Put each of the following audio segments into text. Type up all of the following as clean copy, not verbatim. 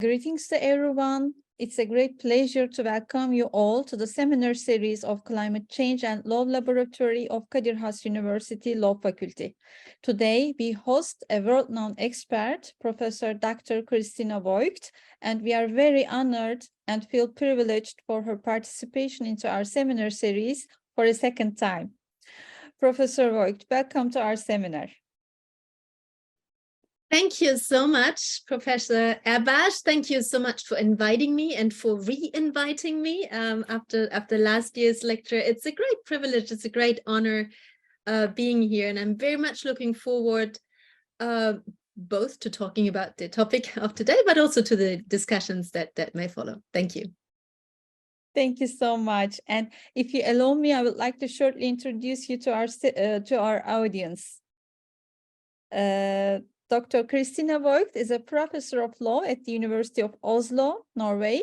Greetings to everyone. It's a great pleasure to welcome you all to the seminar series of Climate Change and Law Laboratory of Kadir University Law Faculty. Today, we host a world-known expert, Professor Dr. Christina Voigt'u, and we are very honored and feel privileged for her participation into our seminar series for a second time. Professor Voigt'u, welcome to our seminar. Thank you so much, Professor Erbash. Thank you so much for inviting me and for re-inviting me after last year's lecture. It's a great privilege, it's a great honor being here, and I'm very much looking forward both to talking about the topic of today, but also to the discussions that may follow. Thank you. Thank you so much. And if you allow me, I would like to shortly introduce you to our audience. Dr. Christina Voigt'u is a professor of law at the University of Oslo, Norway.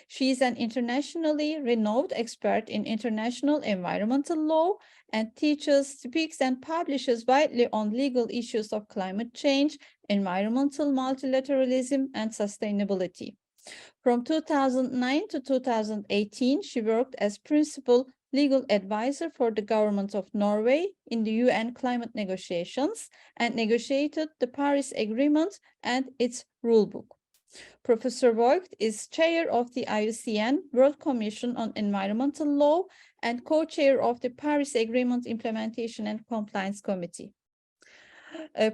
She is an internationally renowned expert in international environmental law and teaches, speaks, and publishes widely on legal issues of climate change, environmental multilateralism, and sustainability. From 2009 to 2018, she worked as principal legal advisor for the government of Norway in the UN climate negotiations and negotiated the Paris Agreement and its rulebook. Professor Voigt'u is chair of the IUCN World Commission on Environmental Law and co-chair of the Paris Agreement Implementation and Compliance Committee.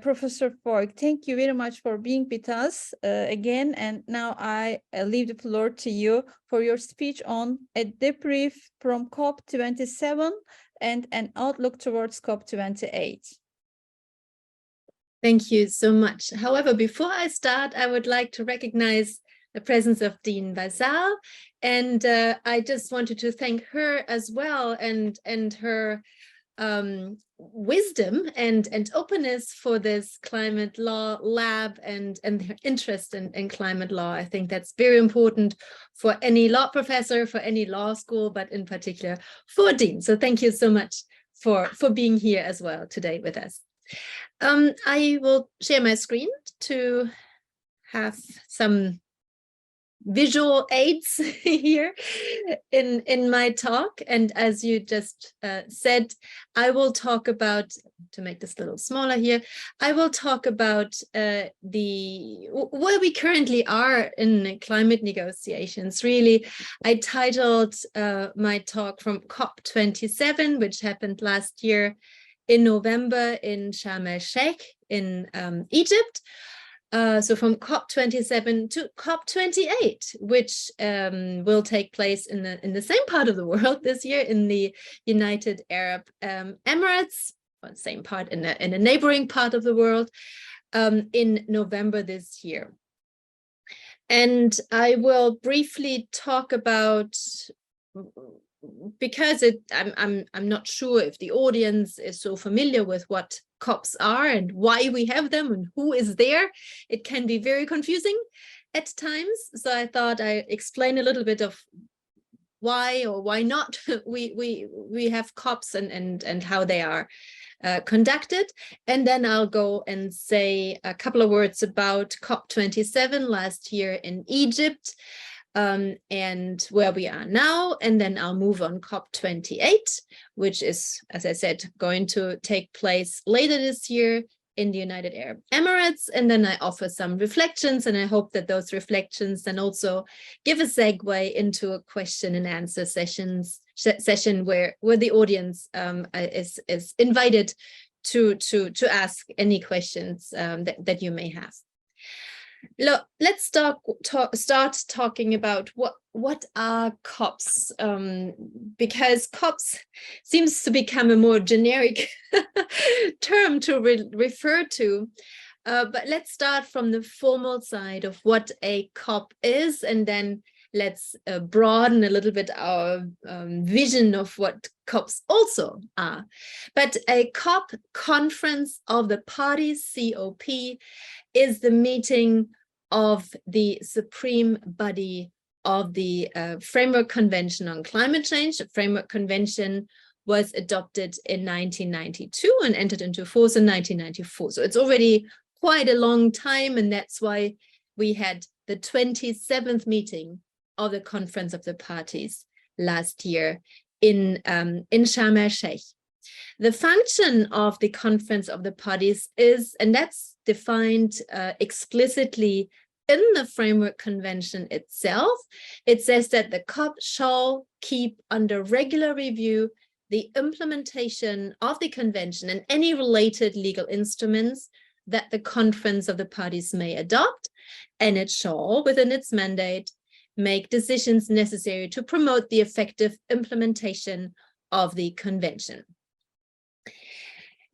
Professor Voigt'u, thank you very much for being with us again. And now I leave the floor to you for your speech on a debrief from COP27 and an outlook towards COP28. Thank you so much. However, before I start, I would like to recognize the presence of Dean Basal, and I just wanted to thank her as well and her wisdom and openness for this climate law lab and their interest in climate law. I think that's very important for any law professor, for any law school, but in particular for Dean. So thank you so much for being here as well today with us. I will share my screen to have some visual aids here in my talk, and as you just said, I will talk about, to make this a little smaller here, I will talk about where we currently are in climate negotiations. Really, I titled my talk from COP27, which happened last year in November in Sharm el-Sheikh in Egypt. So from COP27 to COP28, which will take place in the same part of the world this year, in the United Arab Emirates, well, same part in a neighboring part of the world, in November this year. And I will briefly talk about, because I'm not sure if the audience is so familiar with what COPs are and why we have them and who is there. It can be very confusing at times. So I thought I explain a little bit of why or why not we have COPs and how they are conducted. And then I'll go and say a couple of words about COP27 last year in Egypt, and where we are now, and then I'll move on COP28, which is, as I said, going to take place later this year in the United Arab Emirates, and then I offer some reflections, and I hope that those reflections then also give a segue into a question and answer session where the audience is invited to ask any questions that you may have. Look, let's start talking about what are COPs, because COPs seems to become a more generic term to refer to. But let's start from the formal side of what a COP is, and then let's broaden a little bit our vision of what COPs also are. But a COP, Conference of the Parties, COP, is the meeting of the supreme body of the Framework Convention on Climate Change. The Framework Convention was adopted in 1992 and entered into force in 1994. So it's already quite a long time, and that's why we had the 27th meeting of the Conference of the Parties last year in Sharm el-Sheikh. The function of the Conference of the Parties is, and that's defined explicitly in the Framework Convention itself. It says that the COP shall keep under regular review the implementation of the convention and any related legal instruments that the Conference of the Parties may adopt, and it shall, within its mandate, make decisions necessary to promote the effective implementation of the convention.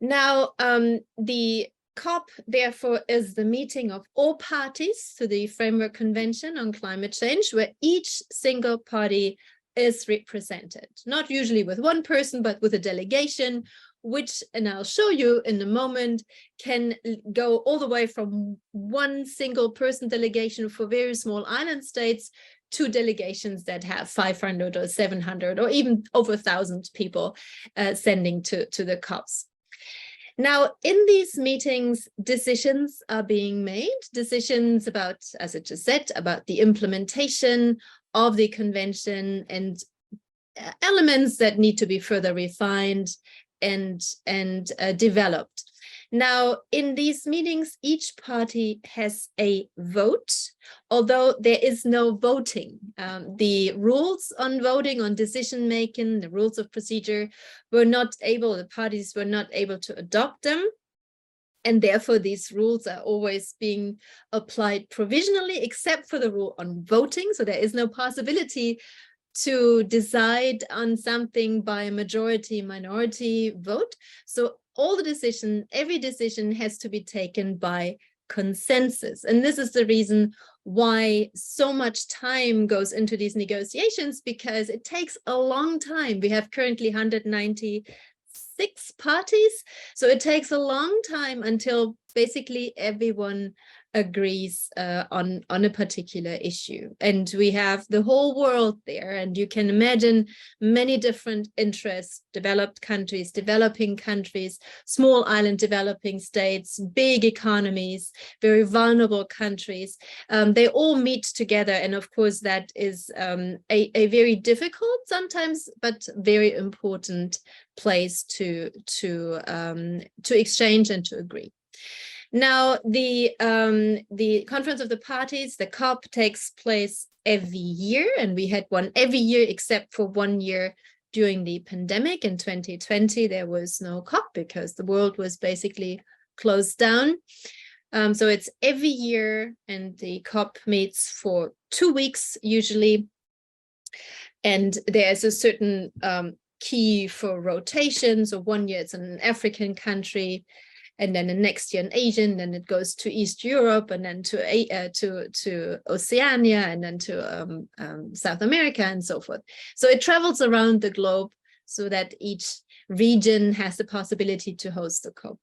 Now, the COP, therefore, is the meeting of all parties to the Framework Convention on Climate Change, where each single party is represented, not usually with one person, but with a delegation, which, and I'll show you in a moment, can go all the way from one single person delegation for very small island states to delegations that have 500 or 700 or even over 1,000 people sending to the COPs. Now, in these meetings, decisions are being made, decisions about, as I just said, about the implementation of the convention and elements that need to be further refined and developed. Now, in these meetings, each party has a vote, although there is no voting. The rules on voting, on decision-making, the rules of procedure the parties were not able to adopt them. And therefore, these rules are always being applied provisionally, except for the rule on voting. So there is no possibility to decide on something by a majority-minority vote. So every decision has to be taken by consensus. And this is the reason why so much time goes into these negotiations, because it takes a long time. We have currently 196 parties. So it takes a long time until basically everyone agrees on a particular issue. And we have the whole world there, and you can imagine many different interests: developed countries, developing countries, small island developing states, big economies, very vulnerable countries. They all meet together, and of course that is a very difficult sometimes, but very important place to exchange and to agree. Now, the Conference of the Parties, the COP, takes place every year, and we had one every year except for 1 year during the pandemic. In 2020, there was no COP because the world was basically closed down. So it's every year, and the COP meets for 2 weeks usually. And there's a certain key for rotation. So 1 year it's an African country, and then the next year an Asian, then it goes to East Europe, and then to Oceania, and then to South America, and so forth. So it travels around the globe so that each region has the possibility to host the COP.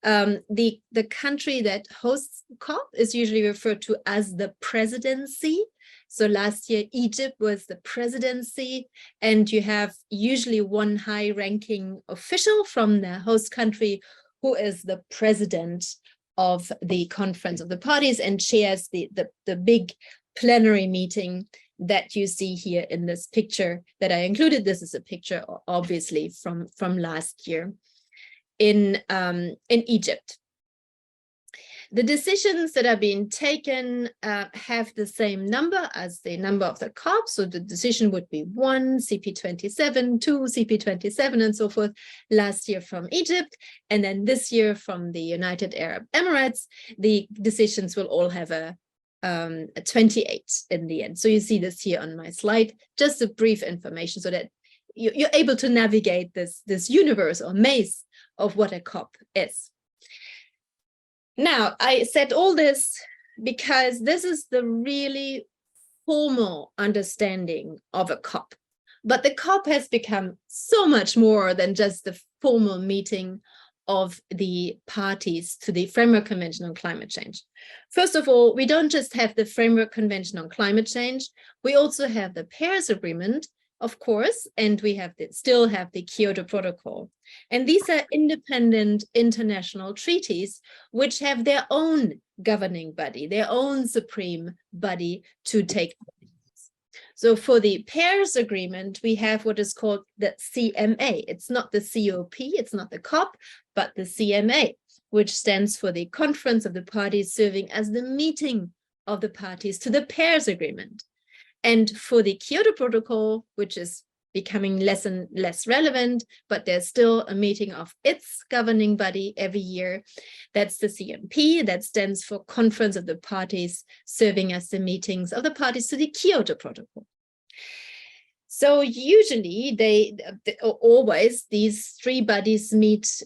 The country that hosts COP is usually referred to as the presidency. So last year, Egypt was the presidency, and you have usually one high-ranking official from the host country who is the president of the Conference of the Parties and chairs the big plenary meeting that you see here in this picture that I included. This is a picture, obviously, from last year in Egypt. The decisions that are being taken have the same number as the number of the COP. So the decision would be 1, CP27, 2, CP27, and so forth. Last year from Egypt, and then this year from the United Arab Emirates, the decisions will all have a 28 in the end. So you see this here on my slide, just a brief information so that you're able to navigate this universe or maze of what a COP is. Now, I said all this because this is the really formal understanding of a COP. But the COP has become so much more than just the formal meeting of the parties to the Framework Convention on Climate Change. First of all, we don't just have the Framework Convention on Climate Change, we also have the Paris Agreement, of course, and we still have the Kyoto Protocol. And these are independent international treaties which have their own governing body, their own supreme body to take. So for the Paris Agreement, we have what is called the CMA. It's not the COP, it's not the COP, but the CMA, which stands for the Conference of the Parties, serving as the meeting of the parties to the Paris Agreement. And for the Kyoto Protocol, which is becoming less and less relevant, but there's still a meeting of its governing body every year. That's the CMP, that stands for Conference of the Parties, serving as the meetings of the parties to the Kyoto Protocol. So usually always these three bodies meet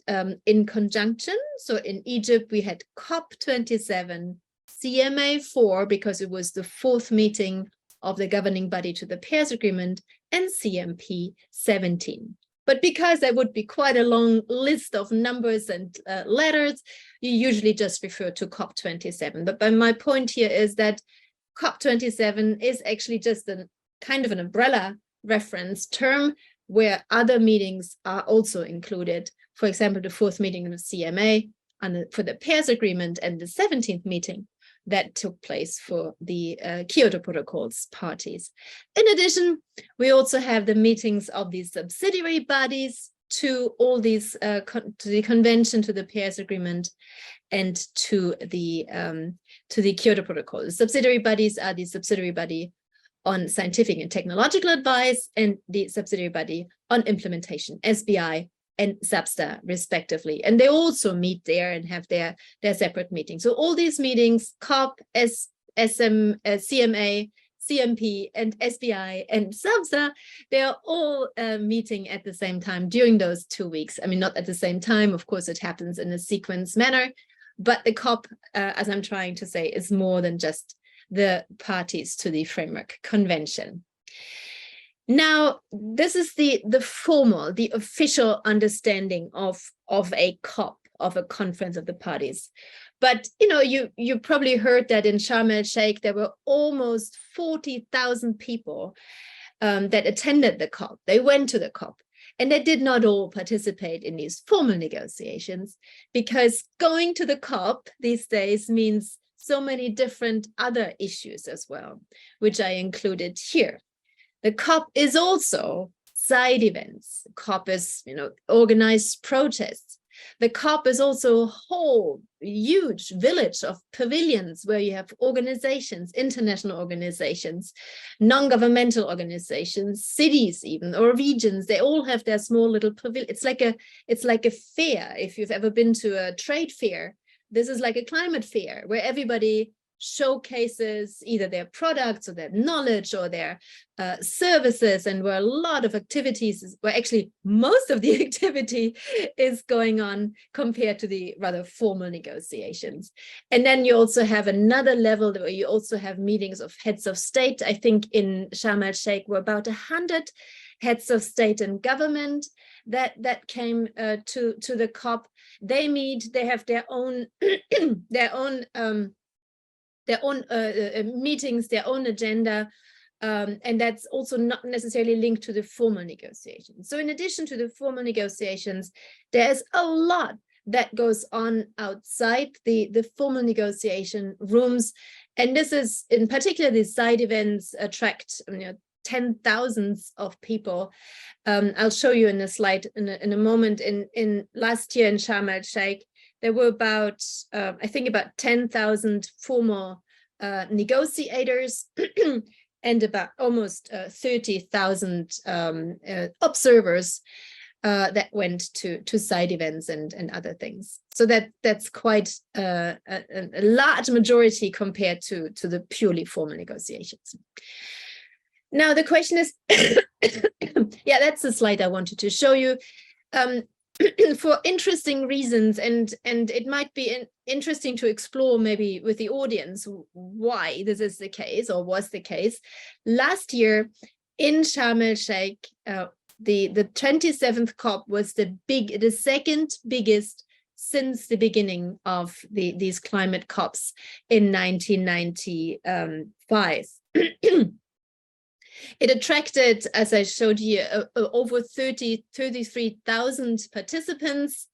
in conjunction. So in Egypt, we had COP27, CMA4, because it was the fourth meeting of the governing body to the Paris Agreement, and CMP 17. But because that would be quite a long list of numbers and letters, you usually just refer to COP27. But my point here is that COP27 is actually just a kind of an umbrella reference term where other meetings are also included. For example, the fourth meeting of the CMA for the Paris Agreement and the 17th meeting that took place for the Kyoto Protocol's parties. In addition, we also have the meetings of these subsidiary bodies to all these, to the Convention, to the Paris Agreement, and to the Kyoto Protocol. The subsidiary bodies are the subsidiary body on scientific and technological advice and the subsidiary body on implementation, SBI and SABSTA, respectively. And they also meet there and have their separate meetings. So all these meetings, COP, CMA, CMP, and SBI, and SABSTA, they are all meeting at the same time during those 2 weeks. I mean, not at the same time, of course, it happens in a sequence manner, but the COP, as I'm trying to say, is more than just the parties to the Framework Convention. Now, this is the formal, the official understanding of a COP, of a Conference of the Parties. But, you know, you probably heard that in Sharm el-Sheikh, there were almost 40,000 people that attended the COP. They went to the COP, and they did not all participate in these formal negotiations, because going to the COP these days means so many different other issues as well, which I included here. The COP is also side events. COP is, you know, organized protests. The COP is also a whole huge village of pavilions where you have organizations, international organizations, non-governmental organizations, cities even, or regions. They all have their small little pavilion. It's like a fair. If you've ever been to a trade fair, this is like a climate fair where everybody showcases either their products or their knowledge or their services, and where a lot of activities, where actually most of the activity is going on compared to the rather formal negotiations. And then you also have another level where you also have meetings of heads of state. I think in Sharm el-Sheikh were about 100 heads of state and government that came to the COP. They meet, they have their own meetings, their own agenda, and that's also not necessarily linked to the formal negotiations. So in addition to the formal negotiations, there's a lot that goes on outside the formal negotiation rooms. And this is, in particular, these side events attract, you know, 10,000s of people. I'll show you in a slide in a moment. In last year in Sharm el-Sheikh, there were about, I think about 10,000 formal negotiators and about almost 30,000 observers that went to side events and other things. So that's quite a large majority compared to the purely formal negotiations. Now the question is, yeah, that's the slide I wanted to show you. For interesting reasons, and it might be interesting to explore maybe with the audience why this is the case or was the case. Last year in Sharm el-Sheikh, the 27th COP was the second biggest since the beginning of these climate COPs in 1995. It attracted, as I showed you, over 33,000 participants.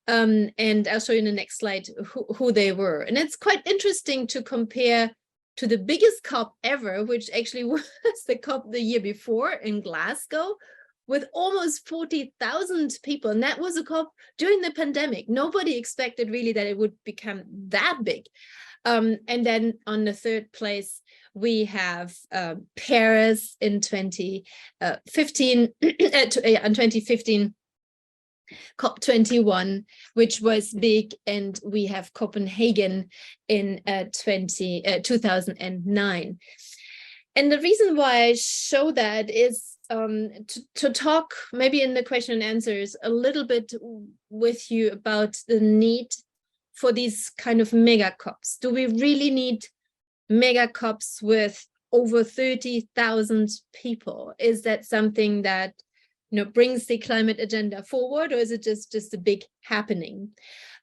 And I'll show you in the next slide who they were. And it's quite interesting to compare to the biggest COP ever, which actually was the COP the year before in Glasgow, with almost 40,000 people. And that was a COP during the pandemic. Nobody expected really that it would become that big. And then on the third place, we have Paris in 2015, COP21, which was big, and we have Copenhagen in 2009. And the reason why I show that is to talk maybe in the question and answers a little bit with you about the need for these kind of mega COPs. Do we really need mega COPs with over 30,000 people? Is that something that brings the climate agenda forward, or is it just a big happening?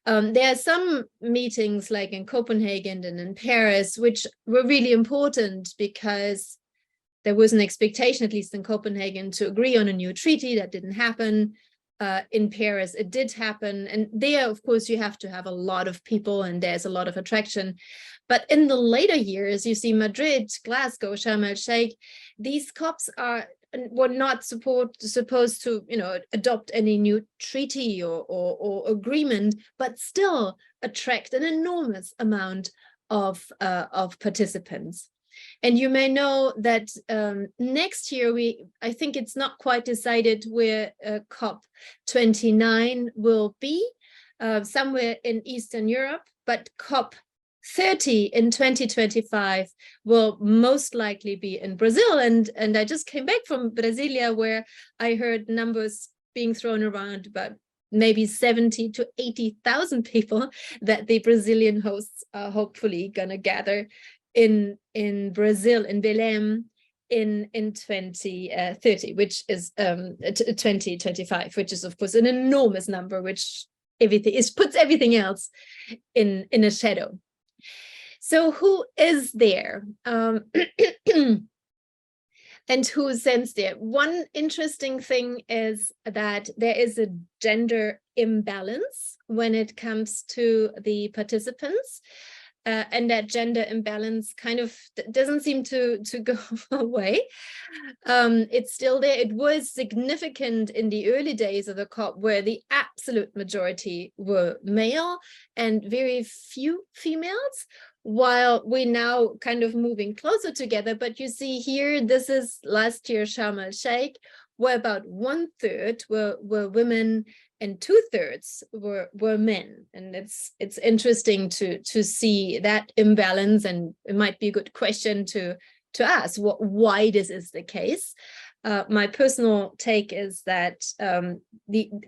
There are some meetings like in Copenhagen and in Paris, which were really important because there was an expectation, at least in Copenhagen, to agree on a new treaty. That didn't happen. In Paris, it did happen. And there, of course, you have to have a lot of people and there's a lot of attraction. But in the later years, you see Madrid, Glasgow, Sharm el-Sheikh, these COPs were not supposed to, adopt any new treaty or agreement, but still attract an enormous amount of participants. And you may know that next year, I think it's not quite decided where COP29 will be, somewhere in Eastern Europe, but COP30 in 2025 will most likely be in Brazil. And I just came back from Brasilia, where I heard numbers being thrown around about maybe 70 to 80,000 people that the Brazilian hosts are hopefully going to gather in Brazil, in Belém, in 2030, which is 2025, which is of course an enormous number, which puts everything else in a shadow. So who is there? And who sends there? One interesting thing is that there is a gender imbalance when it comes to the participants. And that gender imbalance kind of doesn't seem to go away. It's still there. It was significant in the early days of the COP, where the absolute majority were male and very few females, while we're now kind of moving closer together. But you see here, this is last year Sharm el-Sheikh, where about 1/3 were women and 2/3 were men. And it's interesting to see that imbalance, and it might be a good question to ask why this is the case. My personal take is that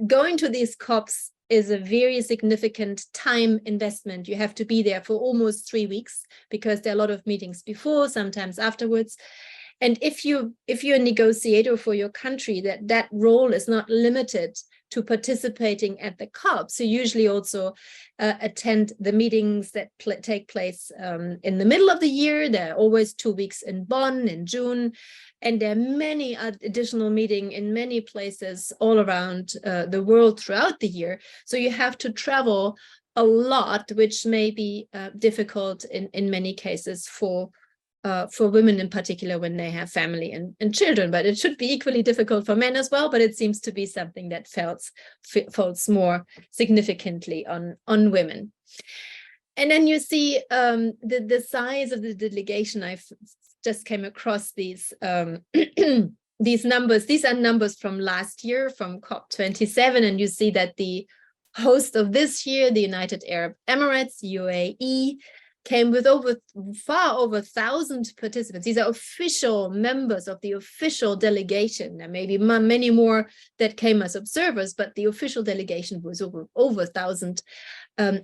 going to these COPs is a very significant time investment. You have to be there for almost 3 weeks because there are a lot of meetings before, sometimes afterwards. And if you're a negotiator for your country, that role is not limited to participating at the COP. So usually also attend the meetings that take place in the middle of the year. There are always 2 weeks in Bonn in June. And there are many additional meetings in many places all around the world throughout the year. So you have to travel a lot, which may be difficult in many cases for women in particular when they have family and children, but it should be equally difficult for men as well. But it seems to be something that falls more significantly on women. And then you see the size of the delegation. I've just came across these these numbers. These are numbers from last year, from COP27, and you see that the host of this year, the United Arab Emirates, UAE, came with far over 1,000 participants. These are official members of the official delegation. There may be many more that came as observers, but the official delegation was over 1,000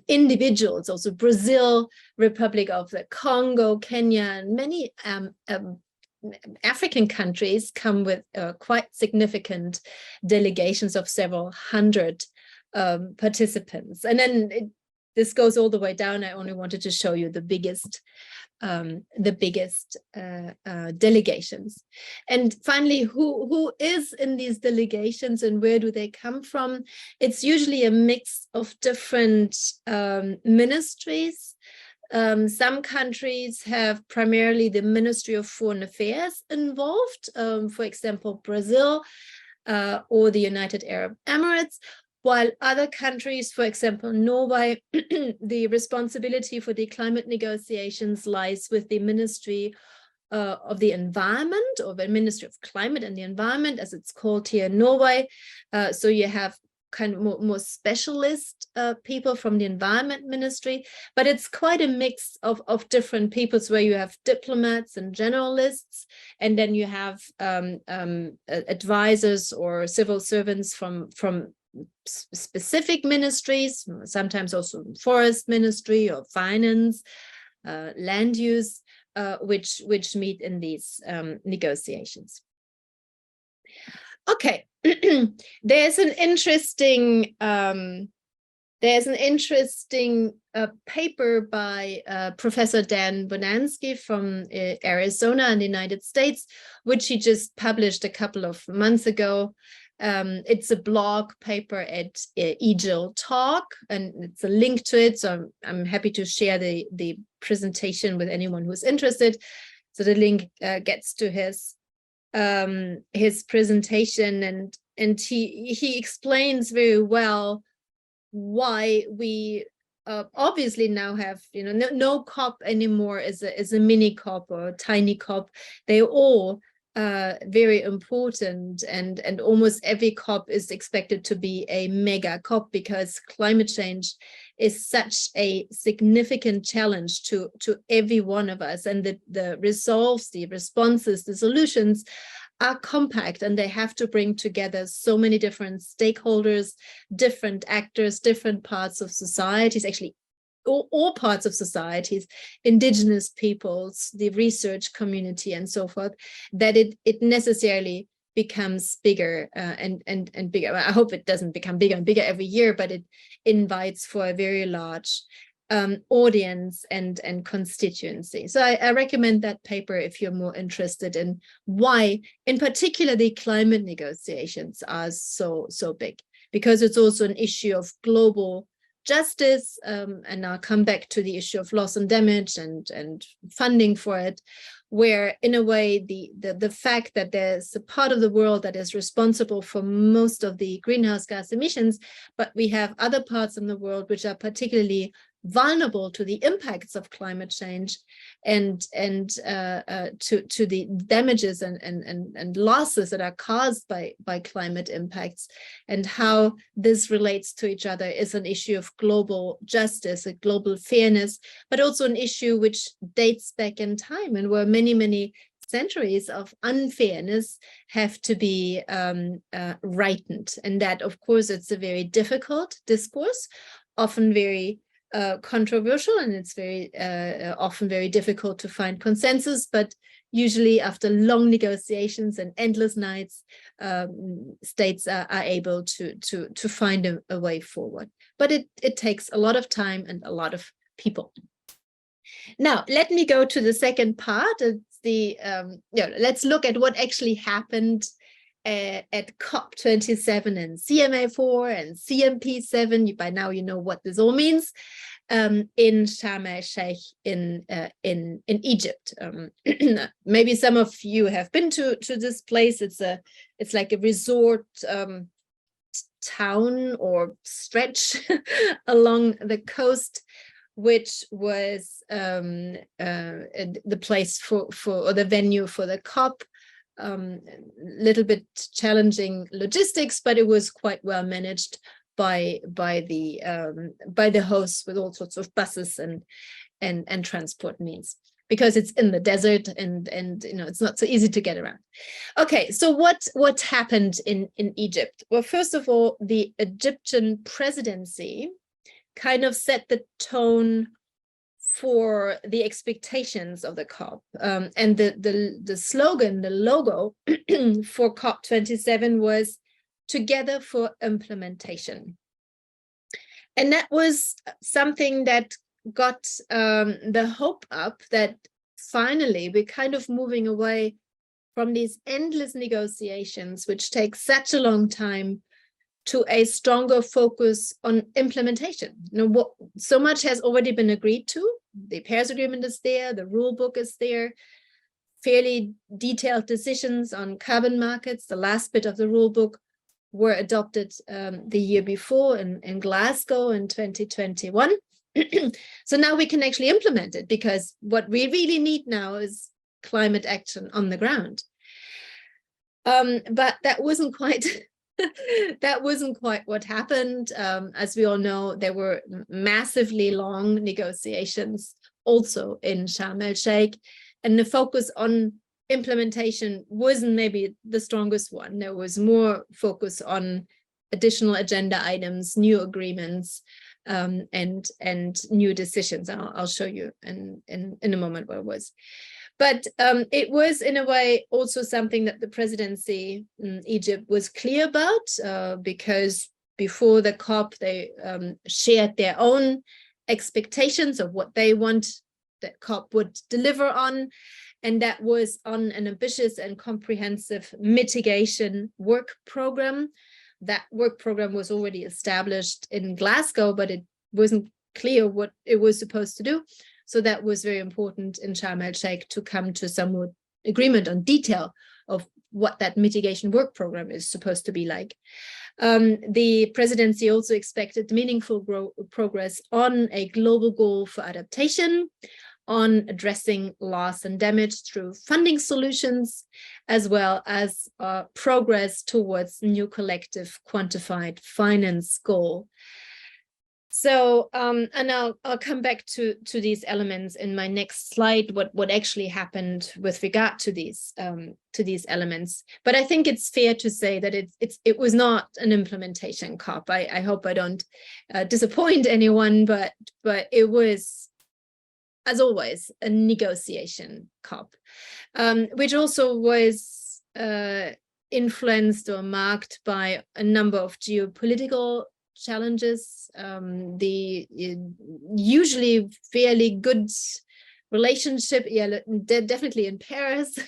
individuals. Also Brazil, Republic of the Congo, Kenya, and many African countries come with quite significant delegations of several hundred participants. And then this goes all the way down. I only wanted to show you the biggest delegations. And finally, who is in these delegations and where do they come from? It's usually a mix of different ministries. Some countries have primarily the Ministry of Foreign Affairs involved, for example, Brazil or the United Arab Emirates, while other countries, for example, Norway, the responsibility for the climate negotiations lies with the Ministry of the Environment, or the Ministry of Climate and the Environment, as it's called here in Norway. So you have kind of more specialist people from the Environment Ministry, but it's quite a mix of different peoples, where you have diplomats and generalists, and then you have advisors or civil servants from specific ministries, sometimes also forest ministry or finance, land use, which meet in these negotiations. Okay, there's an interesting paper by Professor Dan Bonansky from Arizona in the United States, which he just published a couple of months ago. It's a blog paper at EGIL Talk, and it's a link to it. So I'm happy to share the presentation with anyone who's interested. So the link gets to his presentation, and he explains very well why we obviously now have, no COP anymore is a mini COP or a tiny COP. They're all very important, and almost every COP is expected to be a mega COP, because climate change is such a significant challenge to every one of us, and the resolves, the responses, the solutions are compact, and they have to bring together so many different stakeholders, different actors, different parts of societies, actually all parts of societies, indigenous peoples, the research community, and so forth, that it necessarily becomes bigger and bigger. I hope it doesn't become bigger and bigger every year, but it invites for a very large audience and constituency. So I recommend that paper if you're more interested in why, in particular, the climate negotiations are so big, because it's also an issue of global justice, and I'll come back to the issue of loss and damage and funding for it, where in a way the fact that there's a part of the world that is responsible for most of the greenhouse gas emissions, but we have other parts in the world which are particularly vulnerable to the impacts of climate change and to the damages and losses that are caused by climate impacts, and how this relates to each other is an issue of global justice, a global fairness, but also an issue which dates back in time, and where many centuries of unfairness have to be rightened. And that, of course, it's a very difficult discourse, often very controversial, and it's very often very difficult to find consensus, but usually after long negotiations and endless nights, states are able to find a way forward. But it takes a lot of time and a lot of people. Now, let me go to the second part. It's the let's look at what actually happened at COP27 and CMA4 and CMP7. By now you know what this all means. In Sharm el-Sheikh in Egypt. Maybe some of you have been to this place. It's like a resort town or stretch along the coast, which was the place for or the venue for the COP. Little bit challenging logistics, but it was quite well managed by the hosts, with all sorts of buses and transport means, because it's in the desert and it's not so easy to get around. Okay, so what happened in Egypt? Well, first of all, the Egyptian presidency kind of set the tone for the expectations of the COP, and the slogan, the logo for COP27 was "Together for Implementation." And that was something that got the hope up that finally we're kind of moving away from these endless negotiations, which take such a long time, to a stronger focus on implementation. So much has already been agreed to. The Paris Agreement is there, the rule book is there, fairly detailed decisions on carbon markets. The last bit of the rule book were adopted the year before in Glasgow in 2021. So now we can actually implement it, because what we really need now is climate action on the ground. But that wasn't quite that wasn't quite what happened. As we all know, there were massively long negotiations also in Sharm el-Sheikh, and the focus on implementation wasn't maybe the strongest one. There was more focus on additional agenda items, new agreements, and new decisions. I'll show you in a moment what it was. But it was, in a way, also something that the presidency in Egypt was clear about, because before the COP, they shared their own expectations of what they want that COP would deliver on. And that was on an ambitious and comprehensive mitigation work program. That work program was already established in Glasgow, but it wasn't clear what it was supposed to do. So that was very important in Sharm el-Sheikh to come to some agreement on detail of what that mitigation work program is supposed to be like. The presidency also expected meaningful progress on a global goal for adaptation, on addressing loss and damage through funding solutions, as well as progress towards new collective quantified finance goal. So, and I'll come back to these elements in my next slide, what actually happened with regard to these elements. But I think it's fair to say that it was not an implementation COP. I hope I don't disappoint anyone, but it was, as always, a negotiation COP, which also was influenced or marked by a number of geopolitical challenges, the usually fairly good relationship, definitely in Paris,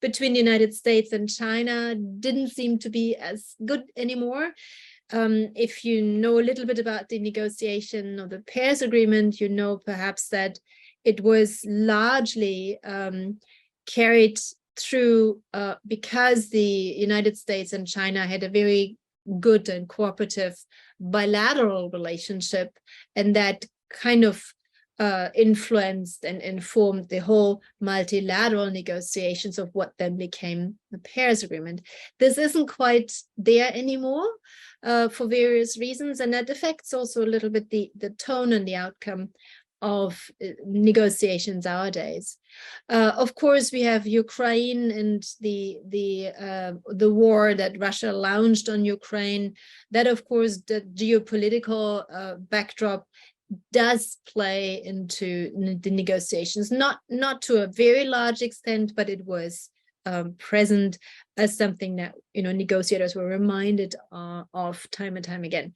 between the United States and China didn't seem to be as good anymore. If you know a little bit about the negotiation of the Paris Agreement, you know perhaps that it was largely carried through because the United States and China had a very good and cooperative bilateral relationship, and that kind of influenced and informed the whole multilateral negotiations of what then became the Paris Agreement. This isn't quite there anymore for various reasons, and that affects also a little bit the tone and the outcome of negotiations nowadays. Of course, we have Ukraine and the war that Russia launched on Ukraine. That, of course, the geopolitical backdrop does play into the negotiations, not to a very large extent, but it was present as something that negotiators were reminded of time and time again.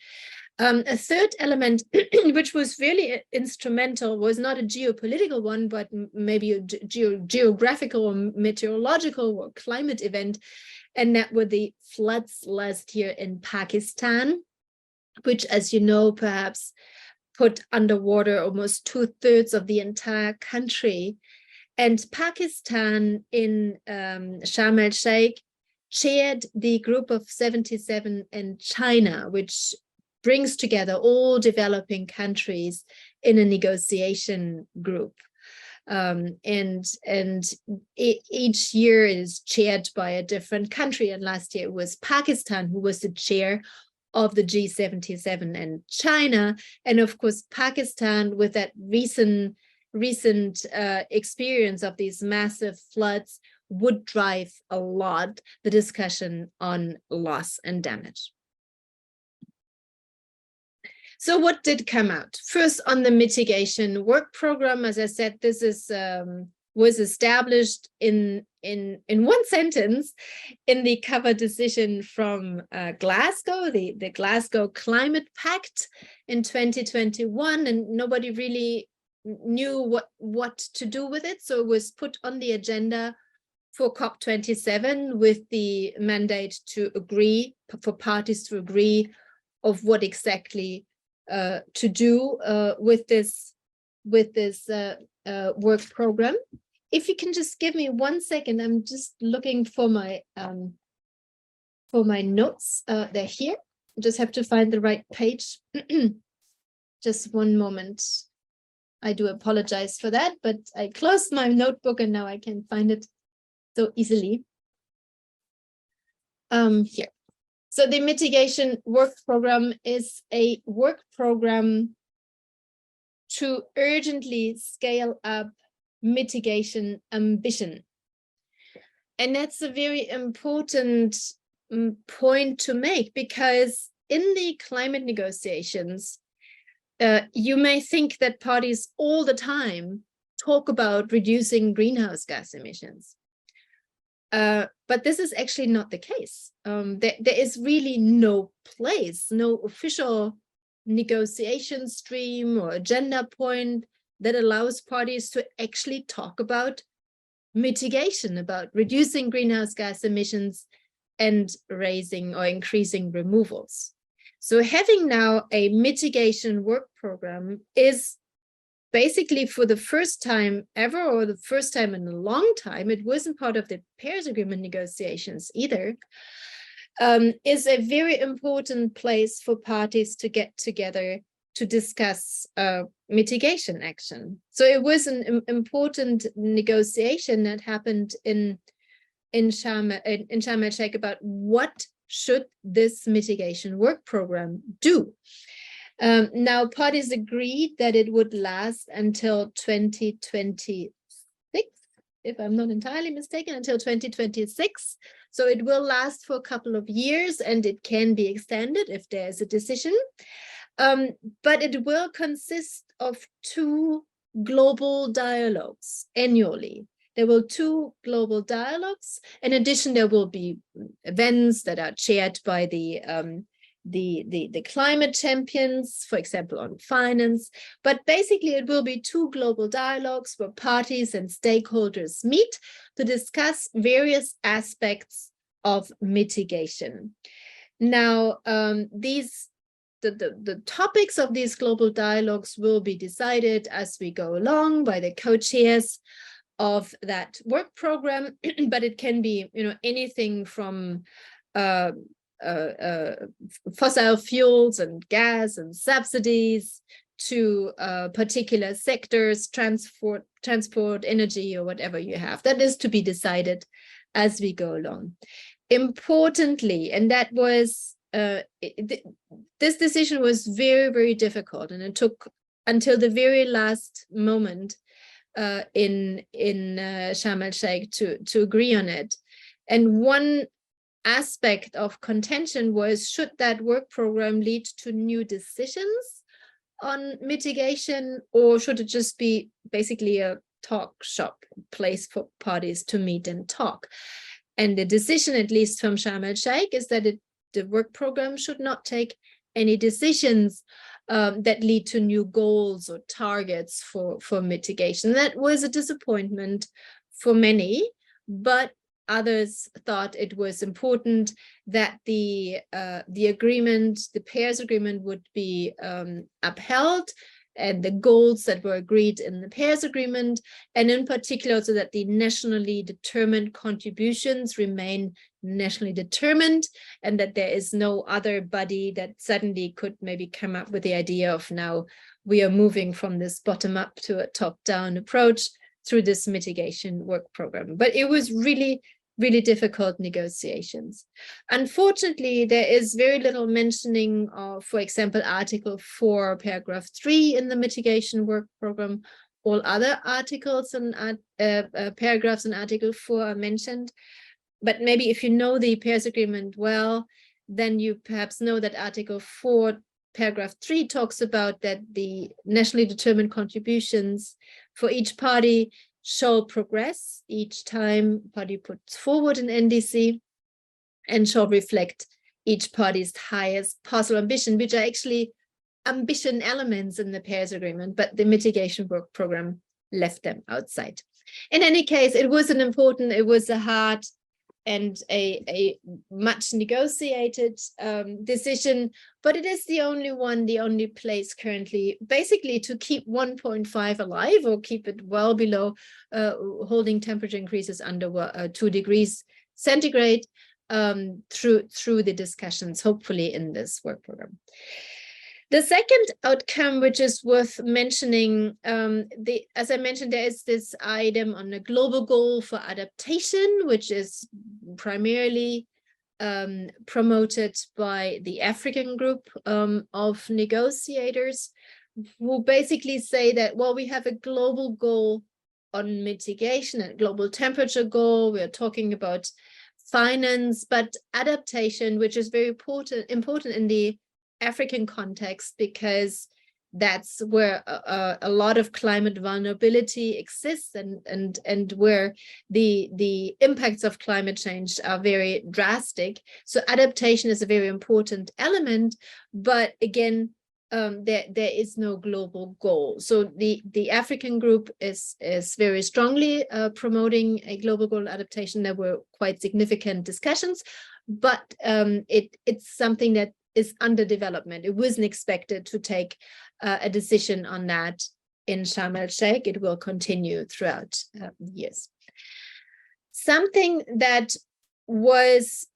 A third element, which was really instrumental, was not a geopolitical one, but maybe a geographical or meteorological or climate event, and that were the floods last year in Pakistan, which, as you know, perhaps put underwater almost 2/3 of the entire country. And Pakistan in Sharm el-Sheikh chaired the Group of 77 in China, which brings together all developing countries in a negotiation group. Each year is chaired by a different country. And last year it was Pakistan who was the chair of the G77 and China. And of course, Pakistan, with that recent experience of these massive floods, would drive a lot the discussion on loss and damage. So what did come out? First, on the mitigation work program, as I said, this is was established in one sentence in the cover decision from Glasgow, the Glasgow Climate Pact in 2021, and nobody really knew what to do with it. So it was put on the agenda for COP27 with the mandate to agree, for parties to agree of what exactly to do with this work program. If you can just give me 1 second, I'm just looking for my notes. They're here. Just have to find the right page. Just one moment. I do apologize for that, but I closed my notebook and now I can find it so easily. Here. So the mitigation work program is a work program to urgently scale up mitigation ambition. And that's a very important point to make, because in the climate negotiations, you may think that parties all the time talk about reducing greenhouse gas emissions. But this is actually not the case. There is really no place, no official negotiation stream or agenda point that allows parties to actually talk about mitigation, about reducing greenhouse gas emissions and raising or increasing removals. So having now a mitigation work program is basically, for the first time ever, or the first time in a long time, it wasn't part of the Paris Agreement negotiations either, is a very important place for parties to get together to discuss mitigation action. So it was an important negotiation that happened in Sharm el-Sheikh about what should this mitigation work program do. Now, parties agreed that it would last until 2026, if I'm not entirely mistaken, until 2026. So it will last for a couple of years and it can be extended if there's a decision. But it will consist of 2 global dialogues annually. There will be 2 global dialogues. In addition, there will be events that are chaired by the climate champions, for example, on finance. But basically, it will be 2 global dialogues where parties and stakeholders meet to discuss various aspects of mitigation. Now, the topics of these global dialogues will be decided as we go along by the co-chairs of that work program, but it can be, anything from fossil fuels and gas and subsidies to particular sectors, transport, energy, or whatever you have. That is to be decided as we go along. Importantly, and that was this decision was very, very difficult, and it took until the very last moment in Sharm el-Sheikh to agree on it. And one aspect of contention was, should that work program lead to new decisions on mitigation, or should it just be basically a talk shop place for parties to meet and talk? And the decision, at least from Sharm el-Sheikh, is that the work program should not take any decisions that lead to new goals or targets for mitigation. That was a disappointment for many, but others thought it was important that the agreement, the Paris Agreement, would be upheld, and the goals that were agreed in the Paris Agreement, and in particular so that the nationally determined contributions remain nationally determined, and that there is no other body that suddenly could maybe come up with the idea of, now we are moving from this bottom-up to a top-down approach through this mitigation work program. But it was really, really difficult negotiations. Unfortunately, there is very little mentioning of, for example, Article 4, Paragraph 3 in the mitigation work program. All other articles and paragraphs in Article 4 are mentioned. But maybe if you know the Paris Agreement well, then you perhaps know that Article 4, Paragraph 3 talks about that the nationally determined contributions for each party shall progress each time party puts forward an NDC, and shall reflect each party's highest possible ambition, which are actually ambition elements in the Paris Agreement, but the mitigation work program left them outside. In any case, it was a hard and a much negotiated decision, but it is the only place currently, basically to keep 1.5 alive, or keep it well below, holding temperature increases under 2 degrees centigrade through the discussions, hopefully in this work program. The second outcome, which is worth mentioning, as I mentioned, there is this item on a global goal for adaptation, which is primarily promoted by the African group of negotiators, who basically say that, well, we have a global goal on mitigation and global temperature goal. We're talking about finance, but adaptation, which is very important in the African context, because that's where a lot of climate vulnerability exists, and where the impacts of climate change are very drastic. So adaptation is a very important element, but again, there is no global goal. So the African group is very strongly promoting a global goal adaptation. There were quite significant discussions, but it's something that is under development. It wasn't expected to take a decision on that in Sharm el-Sheikh. It will continue throughout years. Something that was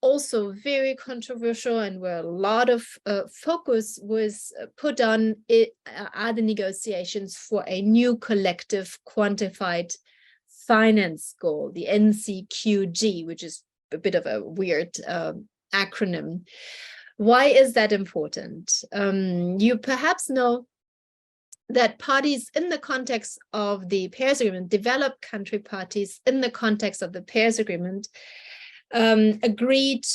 also very controversial, and where a lot of focus was put on it, are the negotiations for a new collective quantified finance goal, the NCQG, which is a bit of a weird acronym. Why is that important? You perhaps know that parties in the context of the Paris Agreement, developed country parties in the context of the Paris Agreement, agreed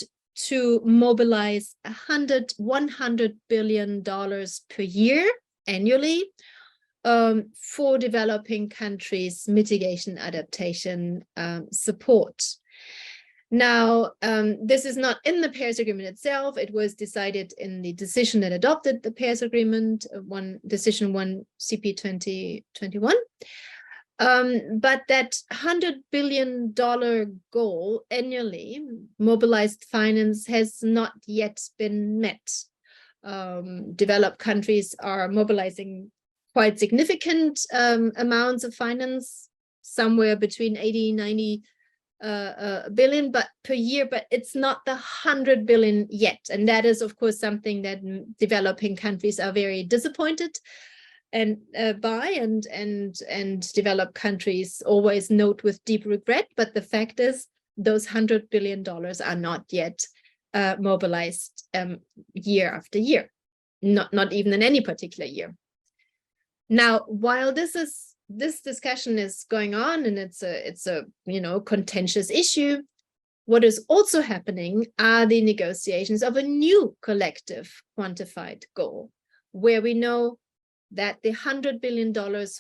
to mobilize $100 billion per year annually for developing countries' mitigation adaptation support. Now, this is not in the Paris Agreement itself. It was decided in the decision that adopted the Paris Agreement, decision 1 CP 2021. But that $100 billion goal annually, mobilized finance, has not yet been met. Developed countries are mobilizing quite significant amounts of finance, somewhere between 80, 90 billion per year, but it's not the 100 billion yet. And that is, of course, something that developing countries are very disappointed by, and developed countries always note with deep regret. But the fact is, those $100 billion are not yet mobilized year after year, not even in any particular year. Now, while this discussion is going on, and it's a contentious issue, what is also happening are the negotiations of a new collective quantified goal, where we know that the $100 billion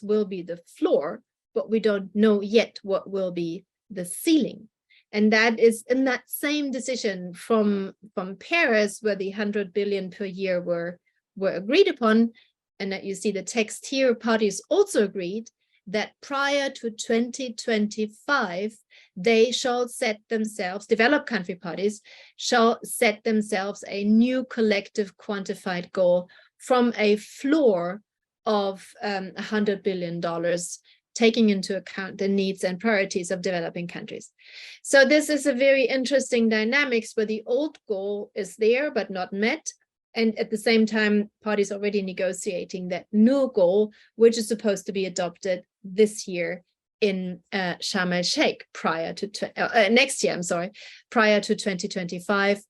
will be the floor, but we don't know yet what will be the ceiling. And that is in that same decision from Paris, where the 100 billion per year were agreed upon, and that you see the text here, parties also agreed that prior to 2025, they shall set themselves, developed country parties, shall set themselves a new collective quantified goal from a floor of $100 billion, taking into account the needs and priorities of developing countries. So this is a very interesting dynamics, where the old goal is there but not met, and at the same time, parties already negotiating that new goal, which is supposed to be adopted this year in Sharm el-Sheikh next year, prior to 2025.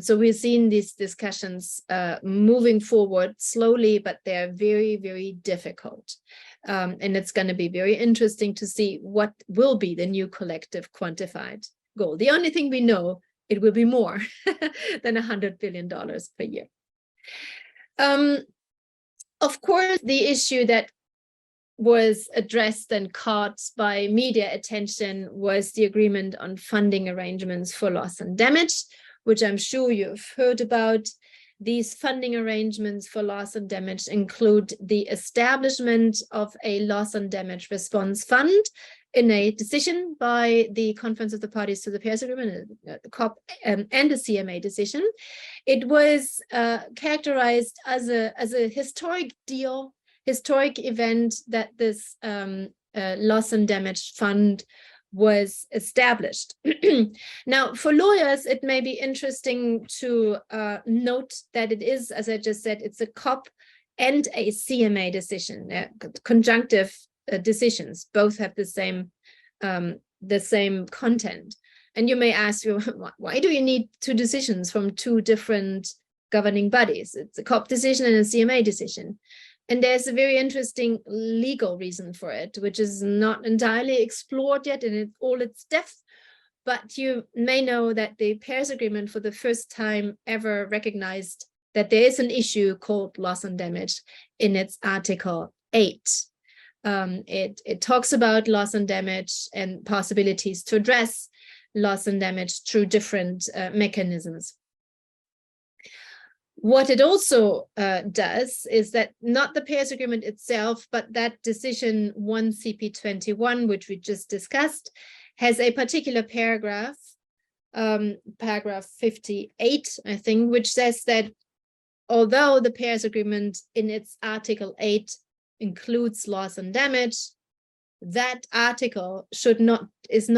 So we're seeing these discussions moving forward slowly, but they're very, very difficult. And it's going to be very interesting to see what will be the new collective quantified goal. The only thing we know, it will be more than $100 billion per year. Of course, the issue that was addressed and caught by media attention was the agreement on funding arrangements for loss and damage, which I'm sure you've heard about. These funding arrangements for loss and damage include the establishment of a loss and damage response fund in a decision by the Conference of the Parties to the Paris Agreement, COP, and the CMA decision. It was characterized as a historic deal, historic event, that this loss and damage fund was established. Now, for lawyers, it may be interesting to note that it is, as I just said, it's a COP and a CMA decision, conjunctive decisions. Both have the same content. And you may ask, why do you need two decisions from two different governing bodies? It's a COP decision and a CMA decision. And there's a very interesting legal reason for it, which is not entirely explored yet in all its depth. But you may know that the Paris Agreement for the first time ever recognized that there is an issue called loss and damage in its Article 8. It talks about loss and damage and possibilities to address loss and damage through different mechanisms. What it also does is that not the Paris Agreement itself, but that decision 1 CP21, which we just discussed, has a particular paragraph, paragraph 58, I think, which says that although the Paris Agreement in its Article 8 includes loss and damage, that article does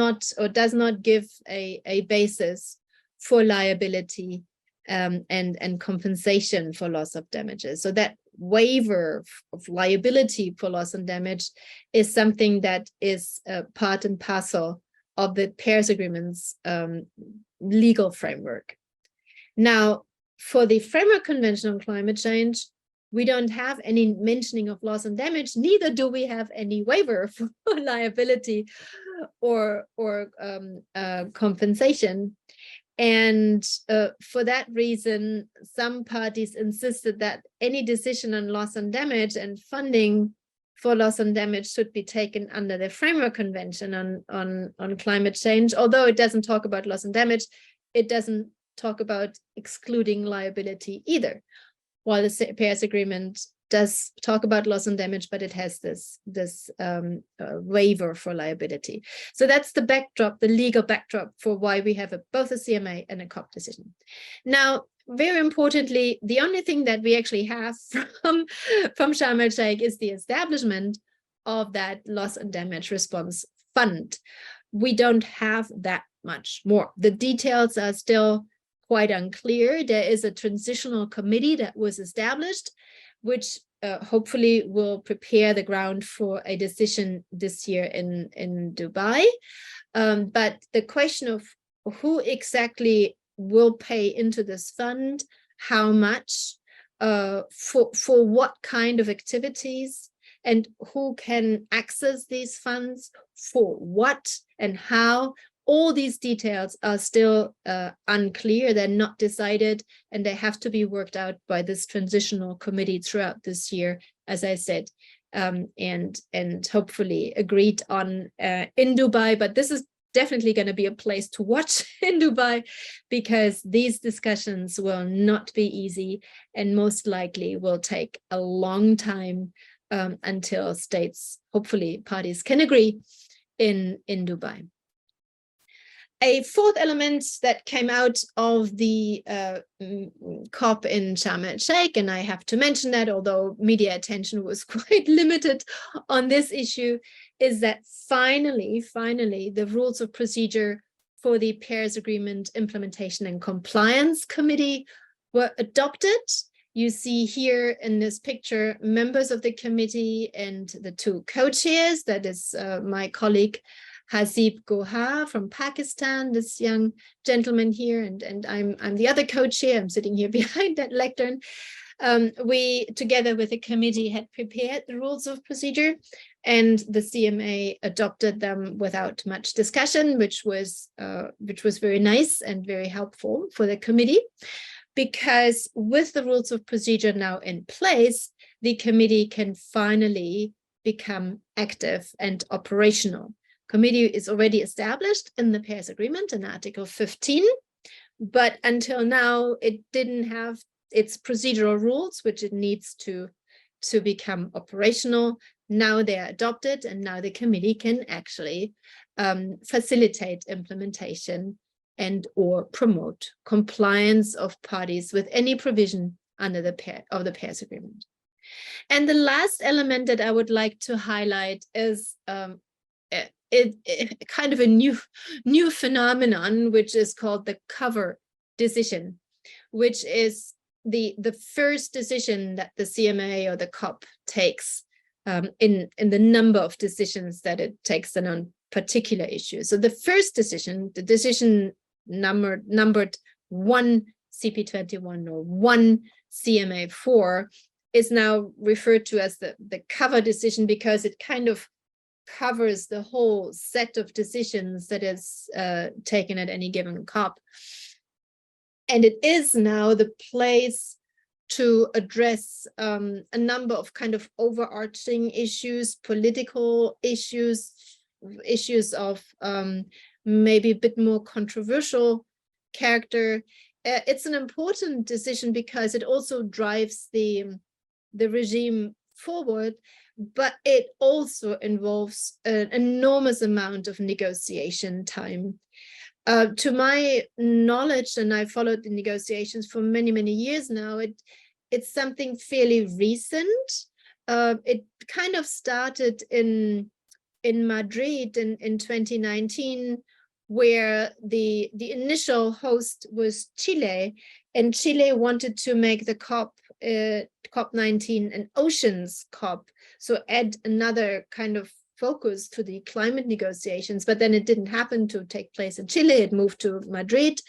not give a basis for liability and compensation for loss of damages. So that waiver of liability for loss and damage is something that is part and parcel of the Paris Agreement's legal framework. Now, for the Framework Convention on Climate Change, we don't have any mentioning of loss and damage, neither do we have any waiver for liability or compensation. And for that reason, some parties insisted that any decision on loss and damage and funding for loss and damage should be taken under the Framework Convention on Climate Change. Although it doesn't talk about loss and damage, it doesn't talk about excluding liability either. While the Paris Agreement does talk about loss and damage, but it has this waiver for liability. So that's the backdrop, the legal backdrop for why we have both a CMA and a COP decision. Now, very importantly, the only thing that we actually have from Sharm el-Sheikh is the establishment of that loss and damage response fund. We don't have that much more. The details are still quite unclear. There is a transitional committee that was established, which hopefully will prepare the ground for a decision this year in Dubai. But the question of who exactly will pay into this fund, how much, for what kind of activities, and who can access these funds, for what and how, all these details are still unclear. They're not decided, and they have to be worked out by this transitional committee throughout this year, as I said, and hopefully agreed on in Dubai. But this is definitely going to be a place to watch in Dubai, because these discussions will not be easy and most likely will take a long time until states, hopefully parties, can agree in Dubai. A fourth element that came out of the COP in Sharm el-Sheikh, and I have to mention that although media attention was quite limited on this issue, is that finally, the rules of procedure for the Paris Agreement Implementation and Compliance Committee were adopted. You see here in this picture members of the committee and the two co-chairs, that is my colleague Hasib Gohar from Pakistan, this young gentleman here, and I'm the other co-chair. I'm sitting here behind that lectern. We, together with the committee, had prepared the rules of procedure, and the CMA adopted them without much discussion, which was very nice and very helpful for the committee, because with the rules of procedure now in place, the committee can finally become active and operational. Committee is already established in the Paris Agreement in Article 15, but until now it didn't have its procedural rules, which it needs to become operational. Now they are adopted, and now the committee can actually facilitate implementation and or promote compliance of parties with any provision under the Paris Agreement. And the last element that I would like to highlight is kind of a new phenomenon, which is called the cover decision, which is the first decision that the CMA or the COP takes in the number of decisions that it takes on particular issues. So the first decision, the decision numbered 1 CP21 or 1 CMA4, is now referred to as the cover decision, because it kind of covers the whole set of decisions that is taken at any given COP. And it is now the place to address a number of kind of overarching issues, political issues of maybe a bit more controversial character. It's an important decision because it also drives the regime forward, but it also involves an enormous amount of negotiation time. To my knowledge, and I followed the negotiations for many, many years now, it's something fairly recent. It kind of started in Madrid in 2019, where the initial host was Chile, and Chile wanted to make the COP19 an oceans COP, so add another kind of focus to the climate negotiations, but then it didn't happen to take place in Chile. It moved to Madrid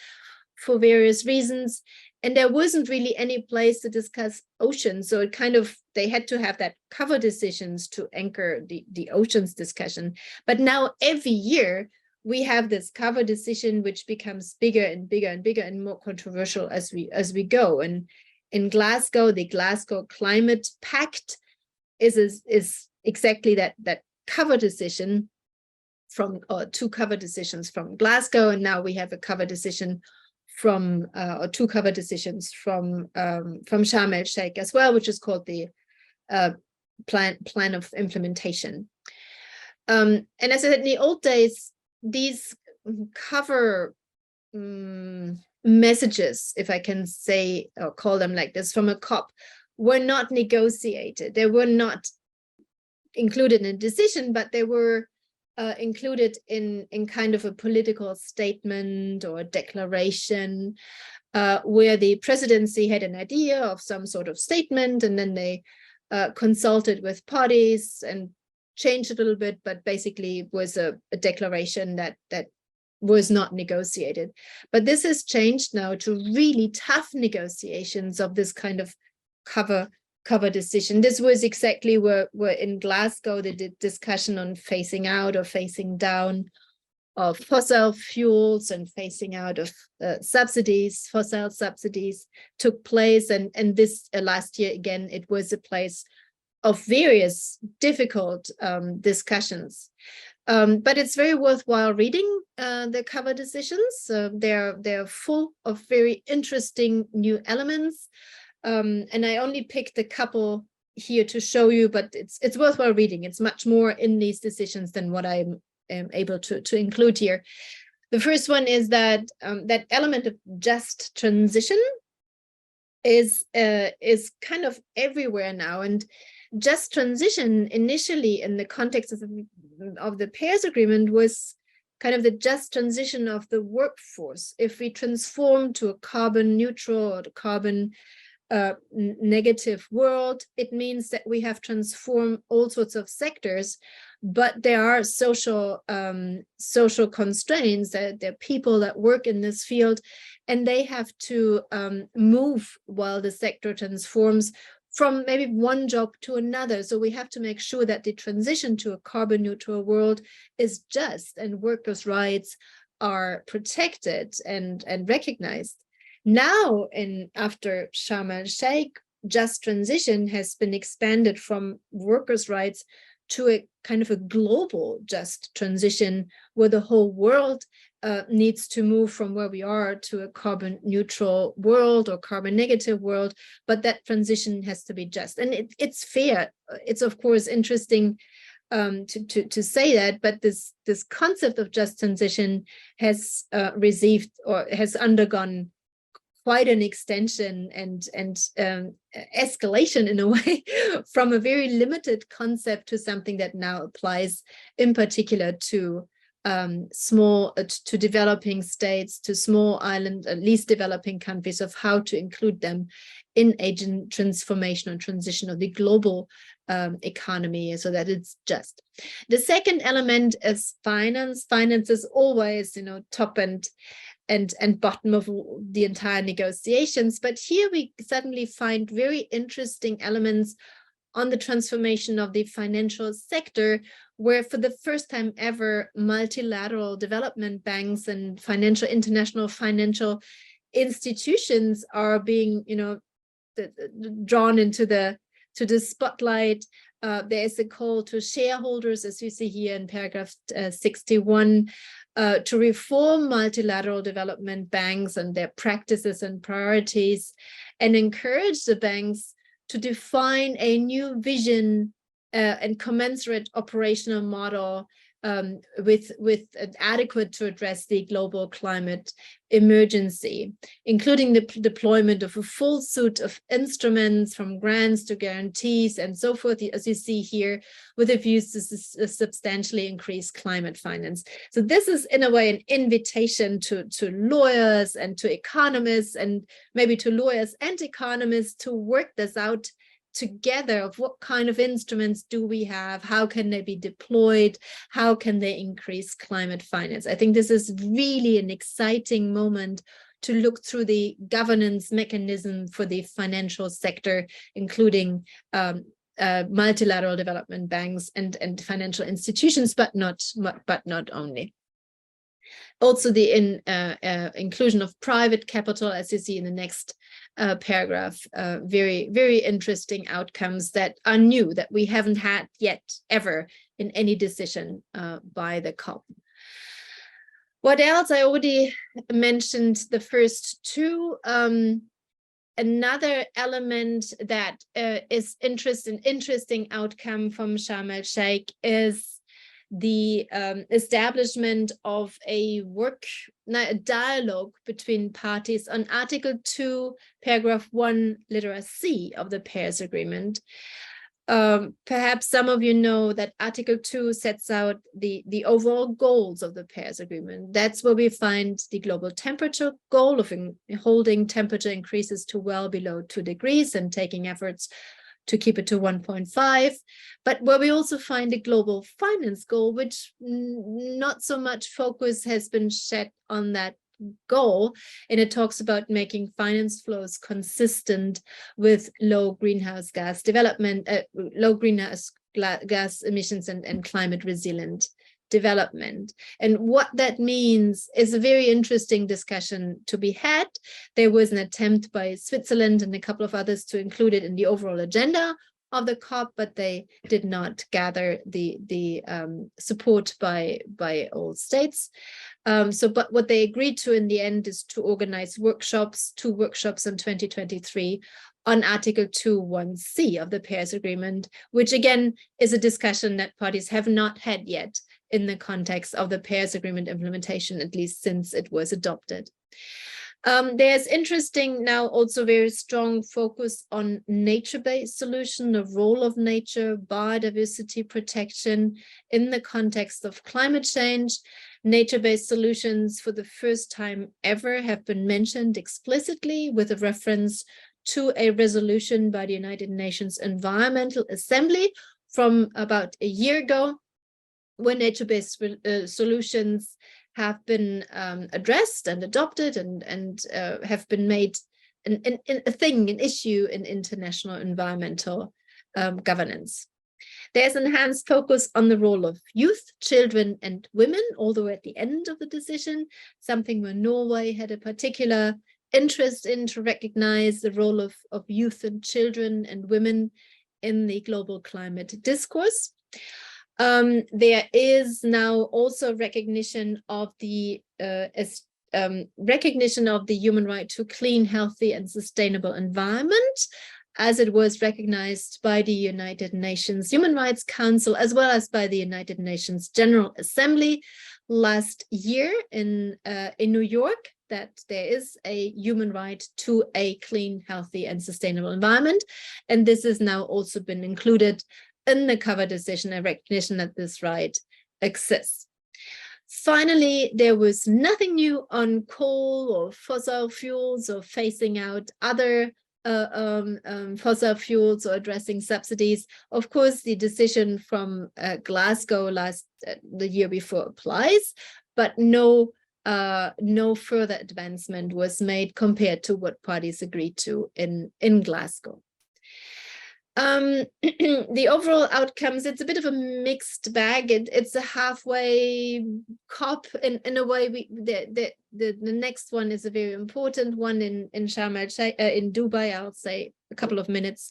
for various reasons, and there wasn't really any place to discuss oceans, so it kind of, they had to have that cover decisions to anchor the oceans discussion. But now every year we have this cover decision, which becomes bigger and bigger and bigger and more controversial as we go. And in Glasgow, the Glasgow Climate Pact is exactly that cover decision or 2 cover decisions from Glasgow, and now we have a cover decision from or 2 cover decisions from Sharm el-Sheikh as well, which is called the plan of implementation. And as I said, in the old days, these cover messages, if I can say or call them like this, from a COP were not negotiated. They were not included in a decision, but they were included in kind of a political statement or declaration, where the presidency had an idea of some sort of statement, and then they consulted with parties and changed a little bit, but basically was a declaration that was not negotiated. But this has changed now to really tough negotiations of this kind of cover decision. This was exactly where in Glasgow they did discussion on phasing out or phasing down of fossil fuels and phasing out of fossil subsidies took place. And this last year, again, it was a place of various difficult discussions. But it's very worthwhile reading the cover decisions. They're full of very interesting new elements. And I only picked a couple here to show you, but it's worthwhile reading. It's much more in these decisions than what I'm able to include here. The first one is that that element of just transition is kind of everywhere now. And just transition initially in the context of the Paris Agreement was kind of the just transition of the workforce. If we transform to a carbon neutral or carbon negative world, it means that we have transformed all sorts of sectors, but there are social constraints. There are people that work in this field, and they have to move while the sector transforms from maybe one job to another. So we have to make sure that the transition to a carbon neutral world is just and workers' rights are protected and recognized. Now, after Sharm el-Sheikh, just transition has been expanded from workers' rights to a kind of a global just transition where the whole world needs to move from where we are to a carbon neutral world or carbon negative world, but that transition has to be just. And it's fair. It's of course interesting to say that, but this concept of just transition has received or has undergone quite an extension and escalation in a way from a very limited concept to something that now applies in particular to to developing states, to small island, at least developing countries, of how to include them in a transformation and transition of the global economy so that it's just. The second element is finance. Finance is always, top and bottom of the entire negotiations. But here we suddenly find very interesting elements on the transformation of the financial sector, where for the first time ever, multilateral development banks and international financial institutions are being, drawn into the spotlight. There is a call to shareholders, as you see here in paragraph 61, to reform multilateral development banks and their practices and priorities, and encourage the banks to define a new vision and commensurate operational model with adequate to address the global climate emergency, including the deployment of a full suite of instruments, from grants to guarantees and so forth, as you see here, with a view to substantially increase climate finance. So this is in a way an invitation to lawyers and to economists, and maybe to lawyers and economists, to work this out together of what kind of instruments do we have, how can they be deployed, how can they increase climate finance. I think this is really an exciting moment to look through the governance mechanism for the financial sector, including multilateral development banks and financial institutions, but not only. Also the inclusion of private capital, as you see in the next paragraph, very, very interesting outcomes that are new, that we haven't had yet ever in any decision by the COP. What else? I already mentioned the first two. Another element that is interesting outcome from Sharm el-Sheikh is the establishment of a dialogue between parties on Article 2, paragraph 1, letter C of the Paris Agreement. Perhaps some of you know that Article 2 sets out the overall goals of the Paris Agreement. That's where we find the global temperature goal of holding temperature increases to well below 2 degrees and taking efforts to keep it to 1.5, but where we also find a global finance goal, which not so much focus has been shed on that goal, and it talks about making finance flows consistent with low greenhouse gas development, low greenhouse gas emissions and climate resilient development. And what that means is a very interesting discussion to be had. There was an attempt by Switzerland and a couple of others to include it in the overall agenda of the COP, but they did not gather the support by all states. But what they agreed to in the end is to organize workshops, 2 workshops in 2023 on Article 2.1c of the Paris Agreement, which again is a discussion that parties have not had yet in the context of the Paris Agreement implementation, at least since it was adopted. There's interesting now also very strong focus on nature-based solution, the role of nature, biodiversity protection in the context of climate change. Nature-based solutions for the first time ever have been mentioned explicitly with a reference to a resolution by the United Nations Environmental Assembly from about a year ago, when nature-based solutions have been addressed and adopted and have been made an issue in international environmental governance. There's enhanced focus on the role of youth, children, and women, although at the end of the decision, something where Norway had a particular interest in, to recognize the role of youth and children and women in the global climate discourse. There is now also recognition of the human right to clean, healthy, and sustainable environment, as it was recognized by the United Nations Human Rights Council, as well as by the United Nations General Assembly last year in New York, that there is a human right to a clean, healthy, and sustainable environment. And this has now also been included in the cover decision, a recognition that this right exists. Finally, there was nothing new on coal or fossil fuels or phasing out other fossil fuels or addressing subsidies. Of course, the decision from Glasgow the year before applies, but no further advancement was made compared to what parties agreed to in Glasgow. The overall outcomes, it's a bit of a mixed bag. It's a halfway COP in a way. The next one is a very important one in Sharm el-Sheikh, in Dubai. I'll say a couple of minutes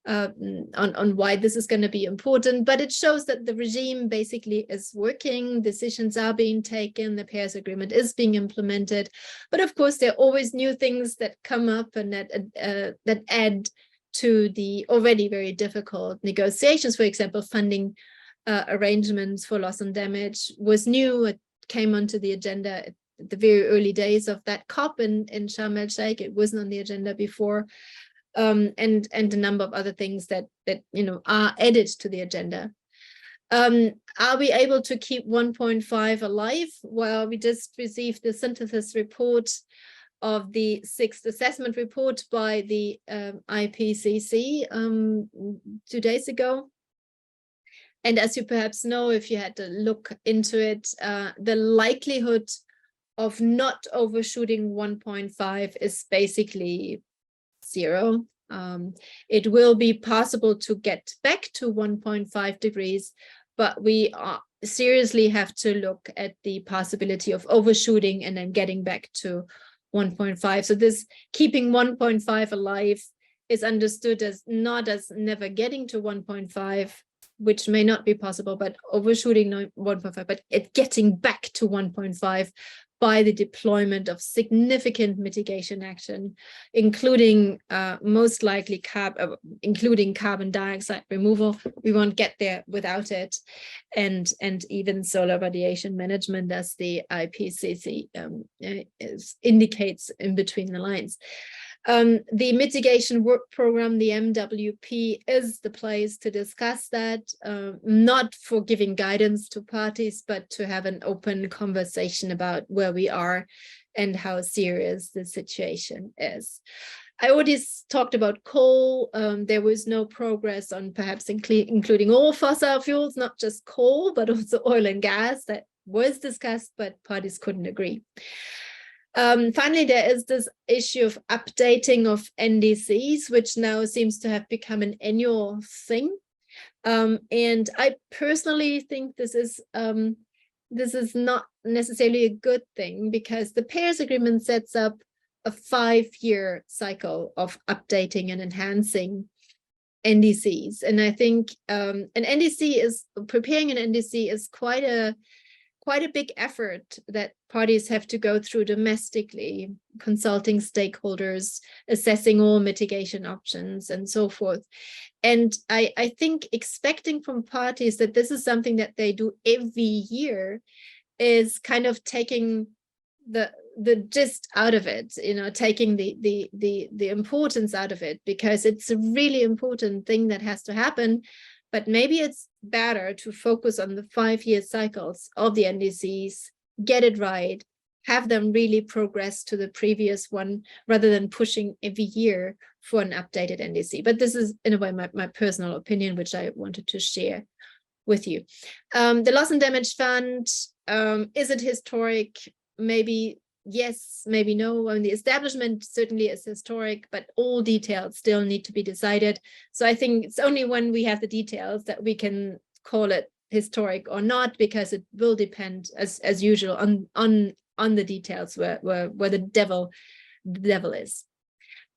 on why this is going to be important, but it shows that the regime basically is working, decisions are being taken, the Paris Agreement is being implemented, but of course there are always new things that come up and that add to the already very difficult negotiations. For example, funding arrangements for loss and damage was new. It came onto the agenda at the very early days of that COP in Sharm el-Sheikh. It wasn't on the agenda before. And a number of other things that are added to the agenda. Are we able to keep 1.5 alive? Well, we just received the synthesis report of the 6th assessment report by the IPCC 2 days ago. And as you perhaps know, if you had to look into it, the likelihood of not overshooting 1.5 is basically 0. It will be possible to get back to 1.5 degrees, but we seriously have to look at the possibility of overshooting and then getting back to 1.5. So this keeping 1.5 alive is understood as not as never getting to 1.5, which may not be possible, but overshooting 1.5, but it getting back to 1.5 by the deployment of significant mitigation action, including most likely including carbon dioxide removal. We won't get there without it, and even solar radiation management, as the IPCC indicates in between the lines. The mitigation work program, the MWP, is the place to discuss that, not for giving guidance to parties, but to have an open conversation about where we are and how serious the situation is. I already talked about coal. There was no progress on perhaps including all fossil fuels, not just coal, but also oil and gas. That was discussed, but parties couldn't agree. Finally, there is this issue of updating of NDCs, which now seems to have become an annual thing. And I personally think this is not necessarily a good thing, because the Paris Agreement sets up a 5-year cycle of updating and enhancing NDCs. And I think preparing an NDC is quite a big effort that parties have to go through domestically, consulting stakeholders, assessing all mitigation options, and so forth. And I think expecting from parties that this is something that they do every year is kind of taking the gist out of it, taking the importance out of it, because it's a really important thing that has to happen. But maybe it's better to focus on the 5-year cycles of the NDCs, get it right, have them really progress to the previous one, rather than pushing every year for an updated NDC. But this is, in a way, my personal opinion, which I wanted to share with you. The Loss and Damage Fund, is it historic? Maybe yes, maybe no. The establishment certainly is historic, but all details still need to be decided. So I think it's only when we have the details that we can call it historic or not, because it will depend, as usual, on the details where the devil is.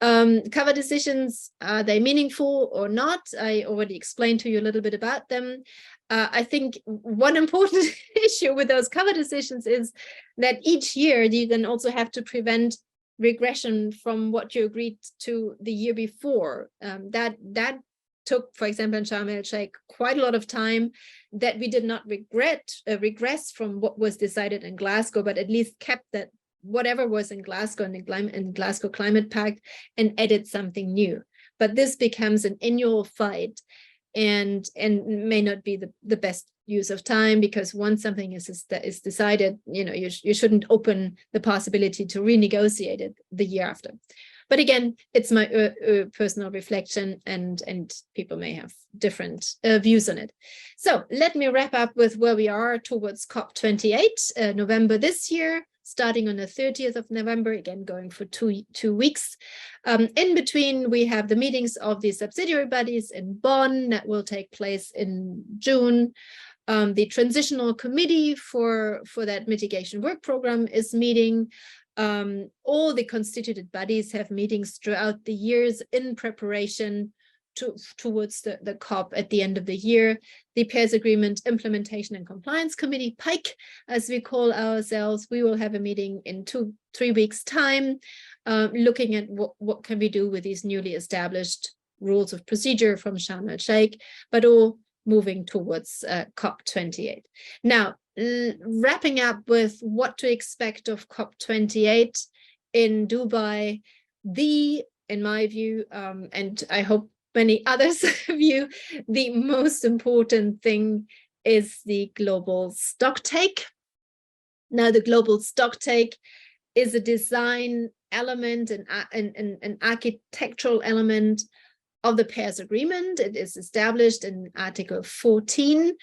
Cover decisions, are they meaningful or not? I already explained to you a little bit about them. I think one important issue with those cover decisions is that each year you then also have to prevent regression from what you agreed to the year before. That took, for example, in Sharm el-Sheikh, quite a lot of time, that we did not regress from what was decided in Glasgow, but at least kept that whatever was in Glasgow and in Glasgow Climate Pact and added something new. But this becomes an annual fight and may not be the best use of time, because once something is decided, you shouldn't open the possibility to renegotiate it the year after. But again, it's my personal reflection, and people may have different views on it. So let me wrap up with where we are towards COP28, November this year, starting on the 30th of November, again, going for two weeks. In between, we have the meetings of the subsidiary bodies in Bonn that will take place in June. The transitional committee for that mitigation work program is meeting. All the constituted bodies have meetings throughout the years in preparation towards the COP at the end of the year. The Paris Agreement Implementation and Compliance Committee, PIKE, as we call ourselves, we will have a meeting in 2-3 weeks' time, looking at what can we do with these newly established rules of procedure from Sharm el-Sheikh, but all moving towards COP28. Now, wrapping up with what to expect of COP28 in Dubai, in my view, and I hope many others of you, the most important thing is the global stocktake. Now, the global stocktake is a design element and an architectural element of the Paris Agreement. It is established in Article 14,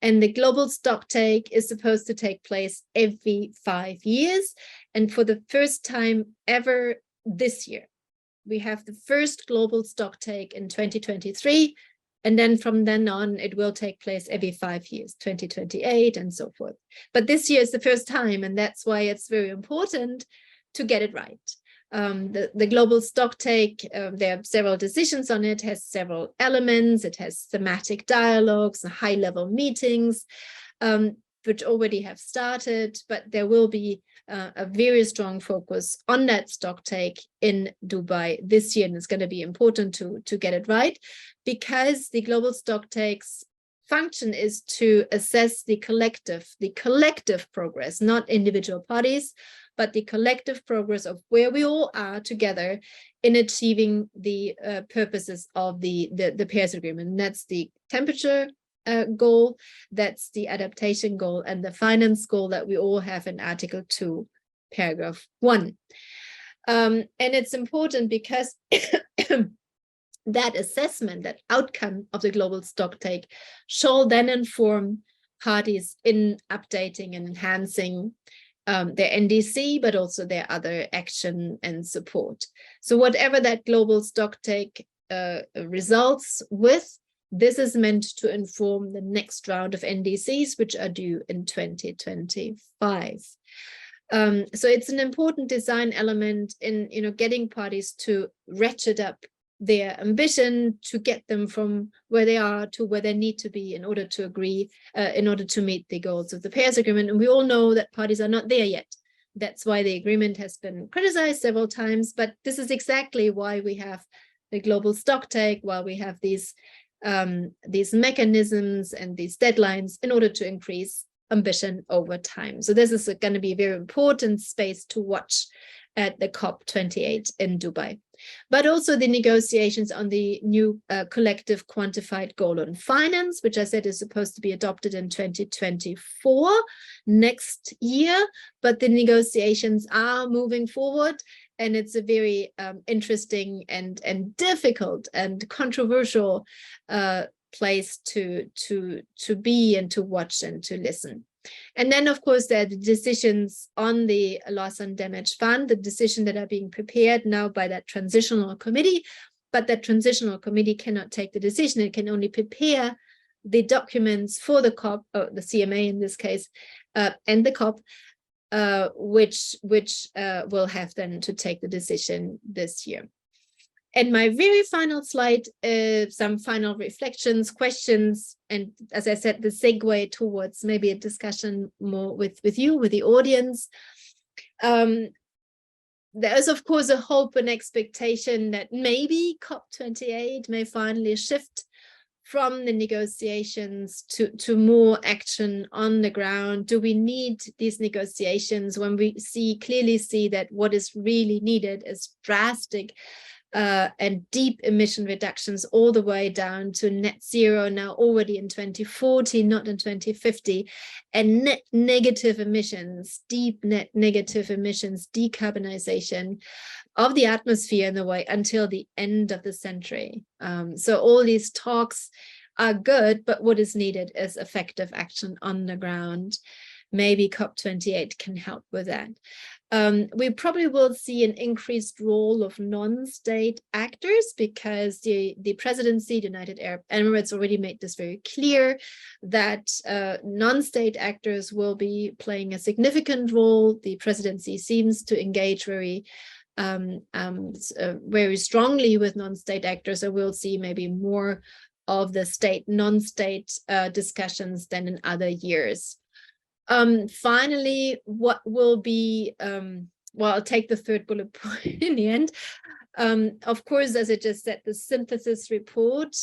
and the global stocktake is supposed to take place every 5 years. And for the first time ever this year, we have the first global stocktake in 2023, and then from then on, it will take place every 5 years, 2028 and so forth. But this year is the first time, and that's why it's very important to get it right. The global stocktake, there are several decisions on it, has several elements. It has thematic dialogues and high-level meetings, which already have started, but there will be a very strong focus on that stocktake in Dubai this year, and it's going to be important to get it right, because the global stocktake's function is to assess the collective progress, not individual parties, but the collective progress of where we all are together in achieving the purposes of the Paris Agreement. And that's the temperature goal, that's the adaptation goal, and the finance goal that we all have in Article 2, paragraph 1. And it's important because that assessment, that outcome of the global stocktake, shall then inform parties in updating and enhancing their NDC, but also their other action and support. So whatever that global stocktake results with, this is meant to inform the next round of NDCs, which are due in 2025. So it's an important design element in getting parties to ratchet up their ambition, to get them from where they are to where they need to be in order to agree, in order to meet the goals of the Paris Agreement. And we all know that parties are not there yet. That's why the agreement has been criticized several times, but this is exactly why we have the global stocktake, why we have these mechanisms and these deadlines in order to increase ambition over time. So this is going to be a very important space to watch at the COP28 in Dubai. But also the negotiations on the new collective quantified goal on finance, which I said is supposed to be adopted in 2024, next year. But the negotiations are moving forward, and it's a very interesting and difficult and controversial place to be and to watch and to listen. And then, of course, there are the decisions on the loss and damage fund, the decisions that are being prepared now by that transitional committee. But that transitional committee cannot take the decision. It can only prepare the documents for the COP, the CMA in this case, and the COP, which will have then to take the decision this year. And my very final slide, some final reflections, questions, and as I said, the segue towards maybe a discussion more with you, with the audience. There is, of course, a hope and expectation that maybe COP28 may finally shift from the negotiations to more action on the ground. Do we need these negotiations when we clearly see that what is really needed is drastic and deep emission reductions all the way down to net zero now already in 2040, not in 2050, and net negative emissions, deep net negative emissions, decarbonization of the atmosphere in the way until the end of the century. So all these talks are good, but what is needed is effective action on the ground. Maybe COP28 can help with that. We probably will see an increased role of non-state actors because the presidency, the United Arab Emirates, already made this very clear that non-state actors will be playing a significant role. The presidency seems to engage very strongly with non-state actors, so we'll see maybe more of the non-state discussions than in other years. Finally, what will be, well, I'll take the third bullet point in the end. Of course, as I just said, the synthesis report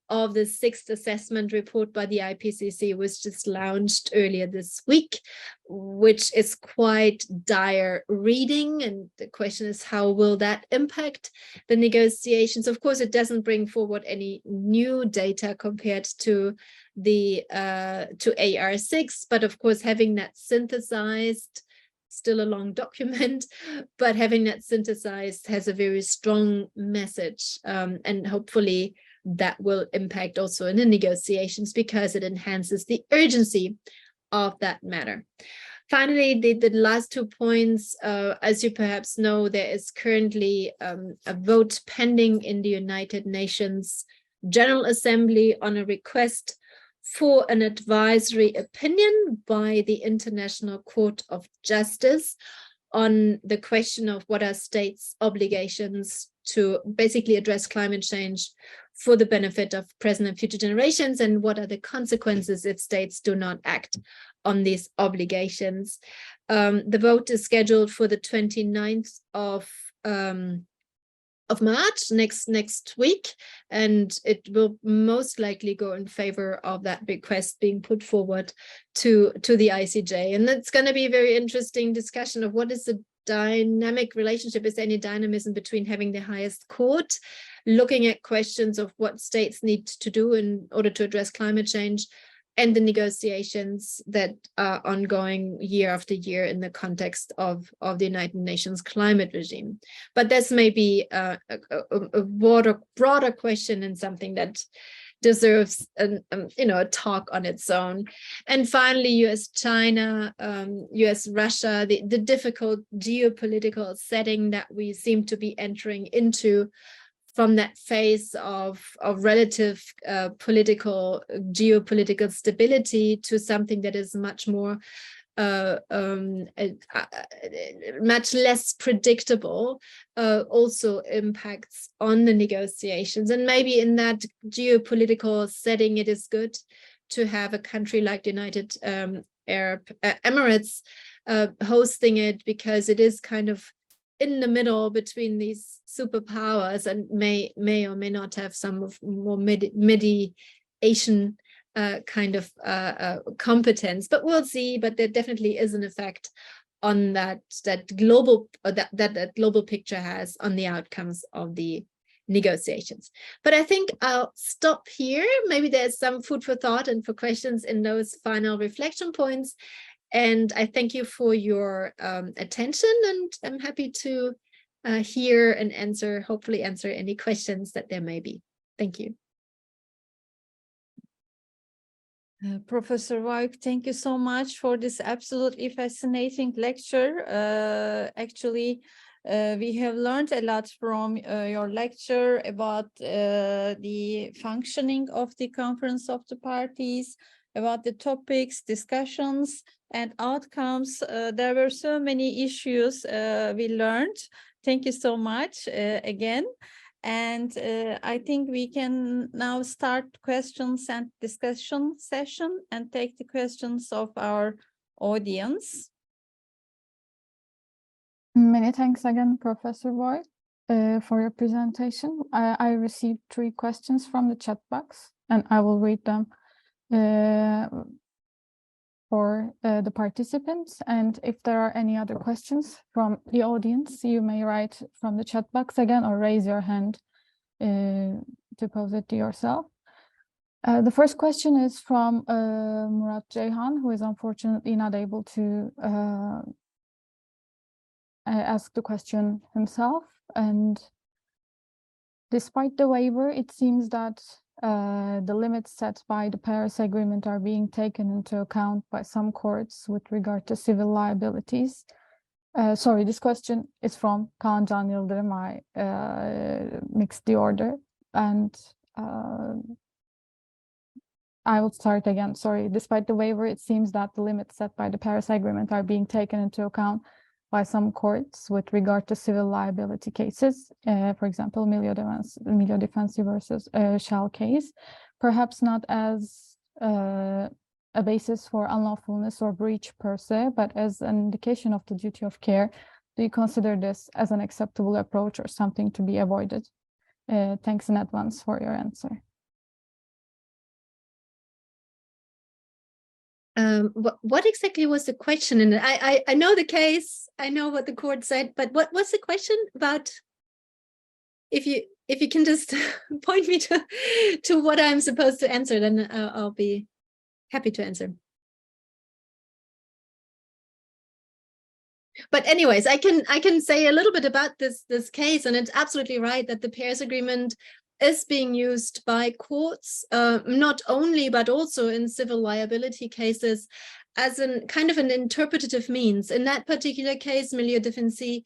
of the sixth assessment report by the IPCC was just launched earlier this week, which is quite dire reading. And the question is, how will that impact the negotiations? Of course, it doesn't bring forward any new data compared to the to AR6, but of course, having that synthesized, still a long document, but having that synthesized has a very strong message, and hopefully that will impact also in the negotiations because it enhances the urgency of that matter. Finally, the last 2 points, as you perhaps know, there is currently a vote pending in the United Nations General Assembly on a request for an advisory opinion by the International Court of Justice on the question of what are states' obligations to basically address climate change for the benefit of present and future generations, and what are the consequences if states do not act on these obligations. The vote is scheduled for the 29th of March, next week, and it will most likely go in favor of that request being put forward to the ICJ. And it's going to be a very interesting discussion of what is the dynamic relationship, is there any dynamism between having the highest court looking at questions of what states need to do in order to address climate change, and the negotiations that are ongoing year after year in the context of the United Nations climate regime. But this may be a broader question and something that deserves a talk on its own. And finally, US-China, US-Russia, the difficult geopolitical setting that we seem to be entering into from that phase of relative geopolitical stability to something that is much more much less predictable, also impacts on the negotiations. And maybe in that geopolitical setting, it is good to have a country like the United Arab Emirates hosting it, because it is kind of in the middle between these superpowers and may or may not have some of more mediation kind of competence, but we'll see. But there definitely is an effect on that global picture has on the outcomes of the negotiations. But I think I'll stop here. Maybe there's some food for thought and for questions in those final reflection points. And I thank you for your attention, and I'm happy to hear and hopefully answer any questions that there may be. Thank you. Professor Voigt, thank you so much for this absolutely fascinating lecture. Actually, we have learned a lot from your lecture about the functioning of the Conference of the Parties, about the topics, discussions, and outcomes. There were so many issues we learned. Thank you so much again. And I think we can now start questions and discussion session and take the questions of our audience. Many thanks again, Professor Voigt, for your presentation. I received 3 questions from the chat box, and I will read them for the participants. And if there are any other questions from the audience, you may write from the chat box again or raise your hand to pose it to yourself. The first question is from Murat Ceyhan, who is unfortunately not able to ask the question himself. And despite the waiver, it seems that the limits set by the Paris Agreement are being taken into account by some courts with regard to civil liabilities. Sorry, this question is from Kaan Can Yıldırım. I mixed the order, and I will start again. Sorry, despite the waiver, it seems that the limits set by the Paris Agreement are being taken into account by some courts with regard to civil liability cases, for example, Milio Defensi versus Shell case, perhaps not as a basis for unlawfulness or breach per se, but as an indication of the duty of care. Do you consider this as an acceptable approach or something to be avoided? Thanks in advance for your answer. What exactly was the question? And I know the case, I know what the court said, but what was the question about? If you can just point me to what I'm supposed to answer, then I'll be happy to answer. But anyways, I can say a little bit about this case, and it's absolutely right that the Paris Agreement is being used by courts, not only, but also in civil liability cases as a kind of an interpretative means. In that particular case, Milio Defensi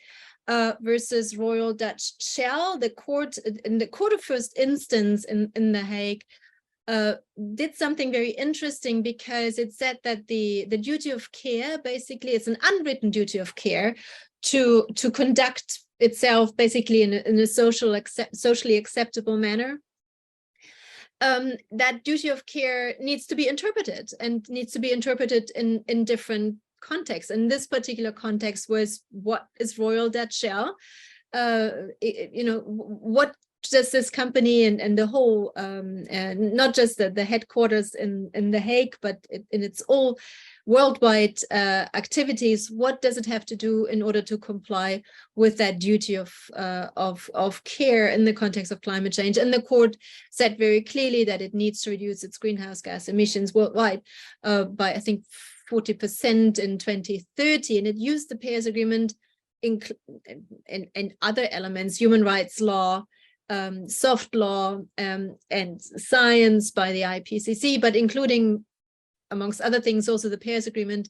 versus Royal Dutch Shell, the court of first instance in The Hague did something very interesting, because it said that the duty of care, basically, it's an unwritten duty of care to conduct itself basically in a socially acceptable manner. That duty of care needs to be interpreted, and needs to be interpreted in different contexts. And this particular context was, what is Royal Dutch Shell? What does this company and the whole, not just the headquarters in The Hague, but in its all worldwide activities, what does it have to do in order to comply with that duty of care in the context of climate change? And the court said very clearly that it needs to reduce its greenhouse gas emissions worldwide by, I think, 40% in 2030. And it used the Paris Agreement in other elements, human rights law, soft law, and science by the IPCC, but including, amongst other things, also the Paris Agreement,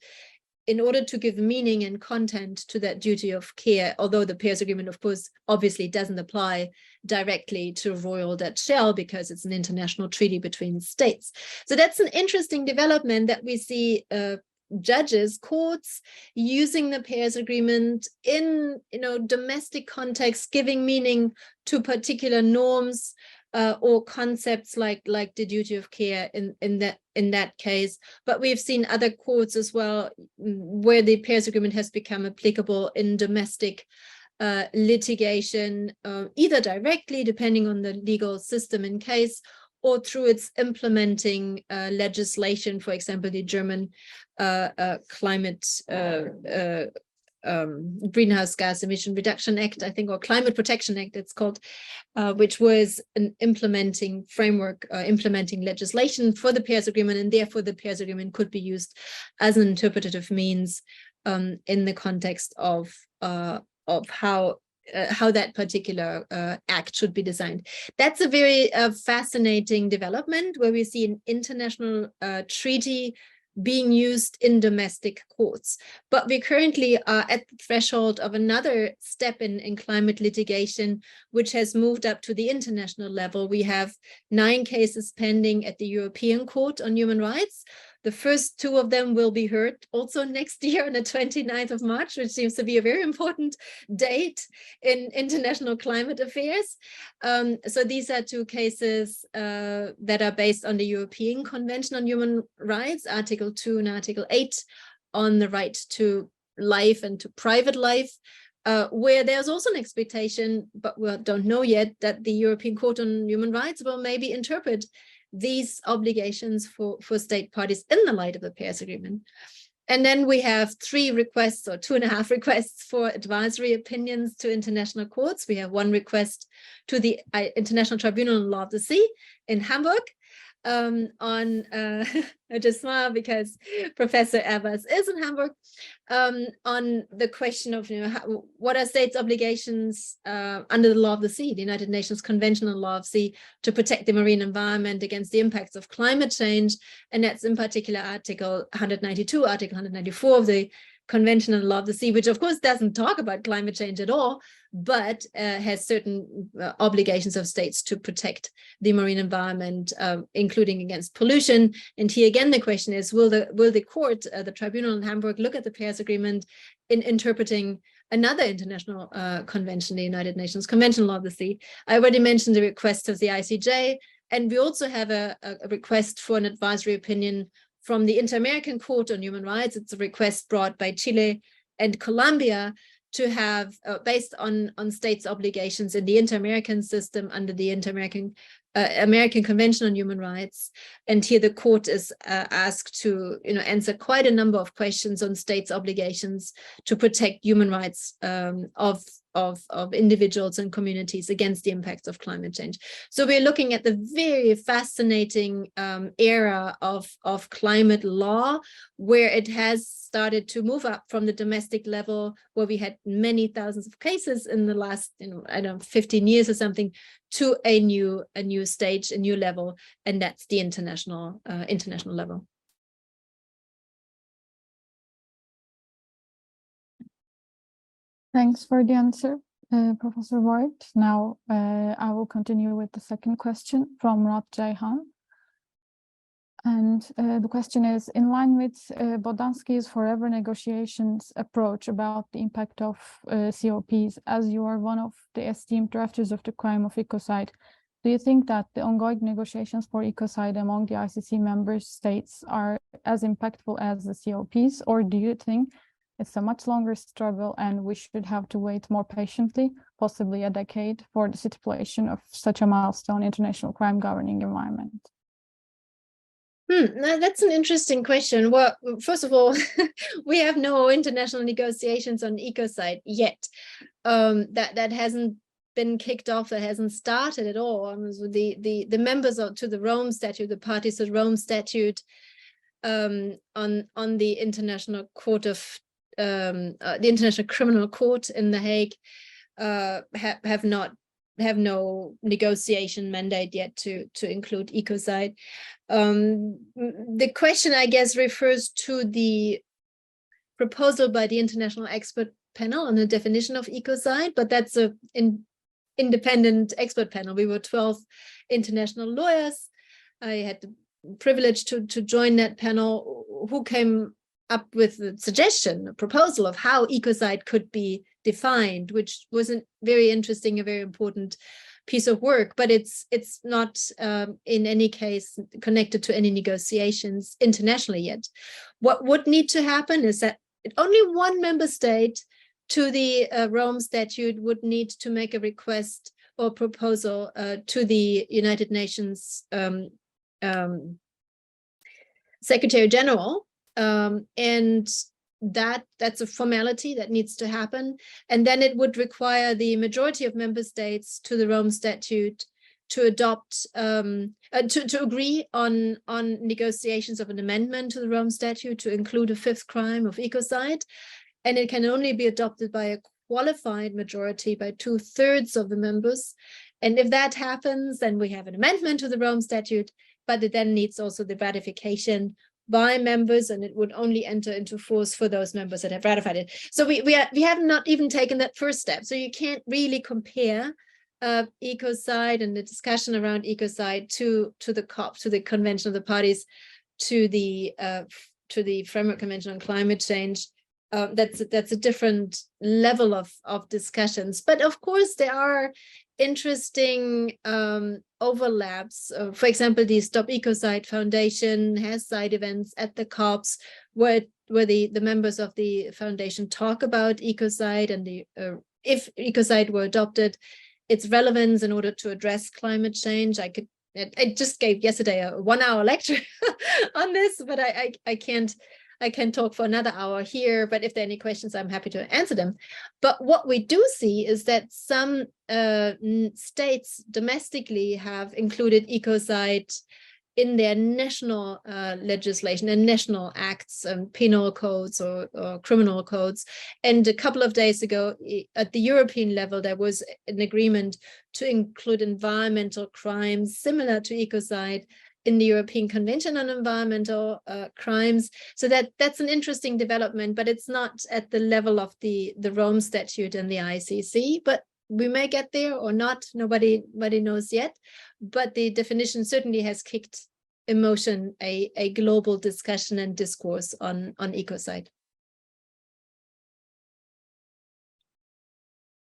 in order to give meaning and content to that duty of care, although the Paris Agreement, of course, obviously doesn't apply directly to Royal Dutch Shell, because it's an international treaty between states. So that's an interesting development, that we see judges, courts, using the Paris Agreement in domestic context, giving meaning to particular norms or concepts like the duty of care in that case. But we've seen other courts as well where the Paris Agreement has become applicable in domestic litigation, either directly, depending on the legal system in case, or through its implementing legislation, for example, the German climate Greenhouse Gas Emission Reduction Act, I think, or Climate Protection Act it's called, which was an implementing framework, implementing legislation for the Paris Agreement, and therefore the Paris Agreement could be used as an interpretative means in the context of how that particular act should be designed. That's a very fascinating development, where we see an international treaty being used in domestic courts. But we currently are at the threshold of another step in climate litigation, which has moved up to the international level. We have 9 cases pending at the European Court on Human Rights. The first two of them will be heard also next year on the 29th of March, which seems to be a very important date in international climate affairs. So these are two cases that are based on the European Convention on Human Rights, Article 2 and Article 8, on the right to life and to private life, where there's also an expectation, but we don't know yet, that the European Court on Human Rights will maybe interpret these obligations for state parties in the light of the Paris Agreement. And then we have 3 requests, or 2.5 requests, for advisory opinions to international courts. We have 1 request to the International Tribunal on Law of the Sea in Hamburg, I just smile because Professor Evers is in Hamburg, on the question of, what are states' obligations under the law of the sea, the United Nations Convention on Law of Sea, to protect the marine environment against the impacts of climate change. And that's in particular Article 192, Article 194 of the Convention on Law of the Sea, which of course doesn't talk about climate change at all, but has certain obligations of states to protect the marine environment, including against pollution. And here again, the question is, will the court, the tribunal in Hamburg, look at the Paris Agreement in interpreting another international convention, the United Nations Convention on Law of the Sea? I already mentioned the request of the ICJ, and we also have a request for an advisory opinion from the Inter-American Court on Human Rights. It's a request brought by Chile and Colombia to have, based on states' obligations in the Inter-American system under the American Convention on Human Rights. And here the court is asked to answer quite a number of questions on states' obligations to protect human rights of individuals and communities against the impacts of climate change. So we're looking at the very fascinating era of climate law, where it has started to move up from the domestic level, where we had many thousands of cases in the last 15 years or something, to a new stage, a new level, and that's the international level. Thanks for the answer, Professor Voigt. Now I will continue with the second question from Murat Ceyhan. And the question is, in line with Bodansky's forever negotiations approach about the impact of COPs, as you are one of the esteemed drafters of the crime of ecocide, do you think that the ongoing negotiations for ecocide among the ICC member states are as impactful as the COPs, or do you think it's a much longer struggle and we should have to wait more patiently, possibly a decade, for the stipulation of such a milestone international crime governing environment? That's an interesting question. Well, first of all, we have no international negotiations on ecocide yet. That hasn't been kicked off, that hasn't started at all. So the members to the Rome Statute, the parties to the Rome Statute on the International Court of the International Criminal Court in The Hague have no negotiation mandate yet to include ecocide. The question, I guess, refers to the proposal by the International Expert Panel on the definition of ecocide, but that's an independent expert panel. We were 12 international lawyers. I had the privilege to join that panel, who came up with a suggestion, a proposal of how ecocide could be defined, which wasn't very interesting, a very important piece of work, but it's not in any case connected to any negotiations internationally yet. What would need to happen is that only one member state to the Rome Statute would need to make a request or proposal to the United Nations Secretary General, and that's a formality that needs to happen. And then it would require the majority of member states to the Rome Statute to adopt, to agree on negotiations of an amendment to the Rome Statute to include a 5th crime of ecocide. And it can only be adopted by a qualified majority, by 2/3 of the members. And if that happens, then we have an amendment to the Rome Statute, but it then needs also the ratification by members, and it would only enter into force for those members that have ratified it. So we have not even taken that first step. So you can't really compare ecocide and the discussion around ecocide to the COP, to the Convention of the Parties, to the Framework Convention on Climate Change. That's a different level of discussions. But of course, there are interesting overlaps. For example, the Stop Ecocide Foundation has side events at the COPs where the members of the foundation talk about ecocide and if ecocide were adopted, its relevance in order to address climate change. I just gave yesterday a 1-hour lecture on this, but I can't talk for another hour here, but if there are any questions, I'm happy to answer them. But what we do see is that some states domestically have included ecocide in their national legislation and national acts, penal codes or criminal codes. And a couple of days ago, at the European level, there was an agreement to include environmental crimes similar to ecocide in the European Convention on Environmental Crimes. So that's an interesting development, but it's not at the level of the Rome Statute and the ICC, but we may get there or not, nobody knows yet, but the definition certainly has kicked in motion a global discussion and discourse on ecocide.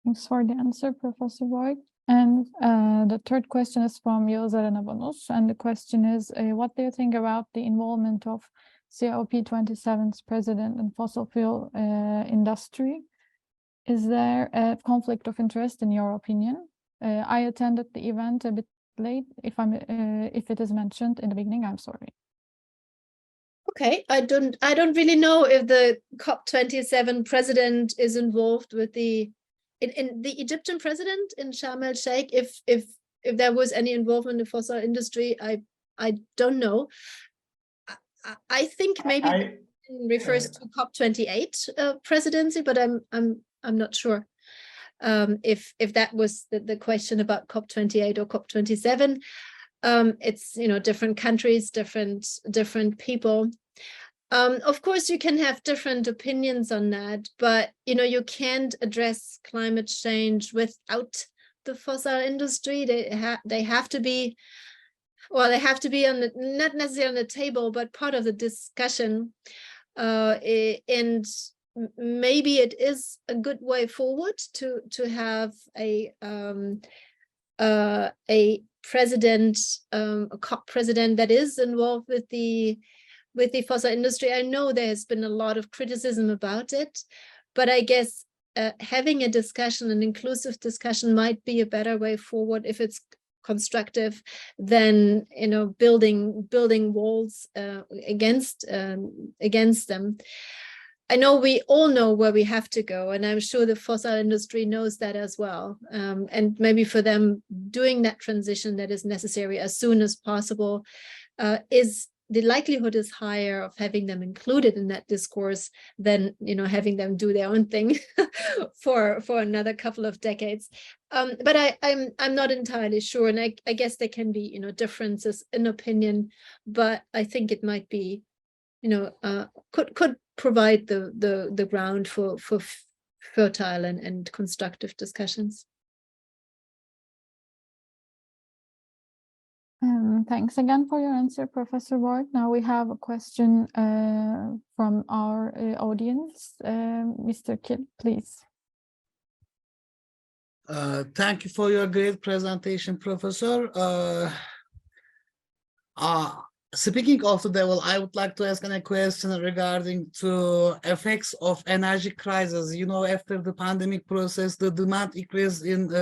Thanks for the answer, Professor Voigt. And the third question is from Yozarana Bonus, and the question is, what do you think about the involvement of COP27's president in fossil fuel industry? Is there a conflict of interest in your opinion? I attended the event a bit late. If it is mentioned in the beginning, I'm sorry. Okay, I don't really know if the COP27 president is involved with the Egyptian president in Sharm el Sheikh. If there was any involvement in the fossil industry, I don't know. I think maybe it refers to COP28 presidency, but I'm not sure if that was the question about COP28 or COP27. It's different countries, different people. Of course, you can have different opinions on that, but you can't address climate change without the fossil industry. They have to be, well, they have to be on not necessarily on the table, but part of the discussion. And maybe it is a good way forward to have a president, a COP president that is involved with the fossil industry. I know there has been a lot of criticism about it, but I guess having a discussion, an inclusive discussion, might be a better way forward if it's constructive than building walls against them. I know we all know where we have to go, and I'm sure the fossil industry knows that as well. And maybe for them, doing that transition that is necessary as soon as possible is the likelihood is higher of having them included in that discourse than having them do their own thing for another couple of decades. But I'm not entirely sure, and I guess there can be differences in opinion, but I think it might be could provide the ground for fertile and constructive discussions. Thanks again for your answer, Professor Voigt. Now we have a question from our audience. Mr. Kidd, please. Thank you for your great presentation, Professor. Speaking of the devil, I would like to ask a question regarding to effects of energy crisis. After the pandemic process, the demand increase in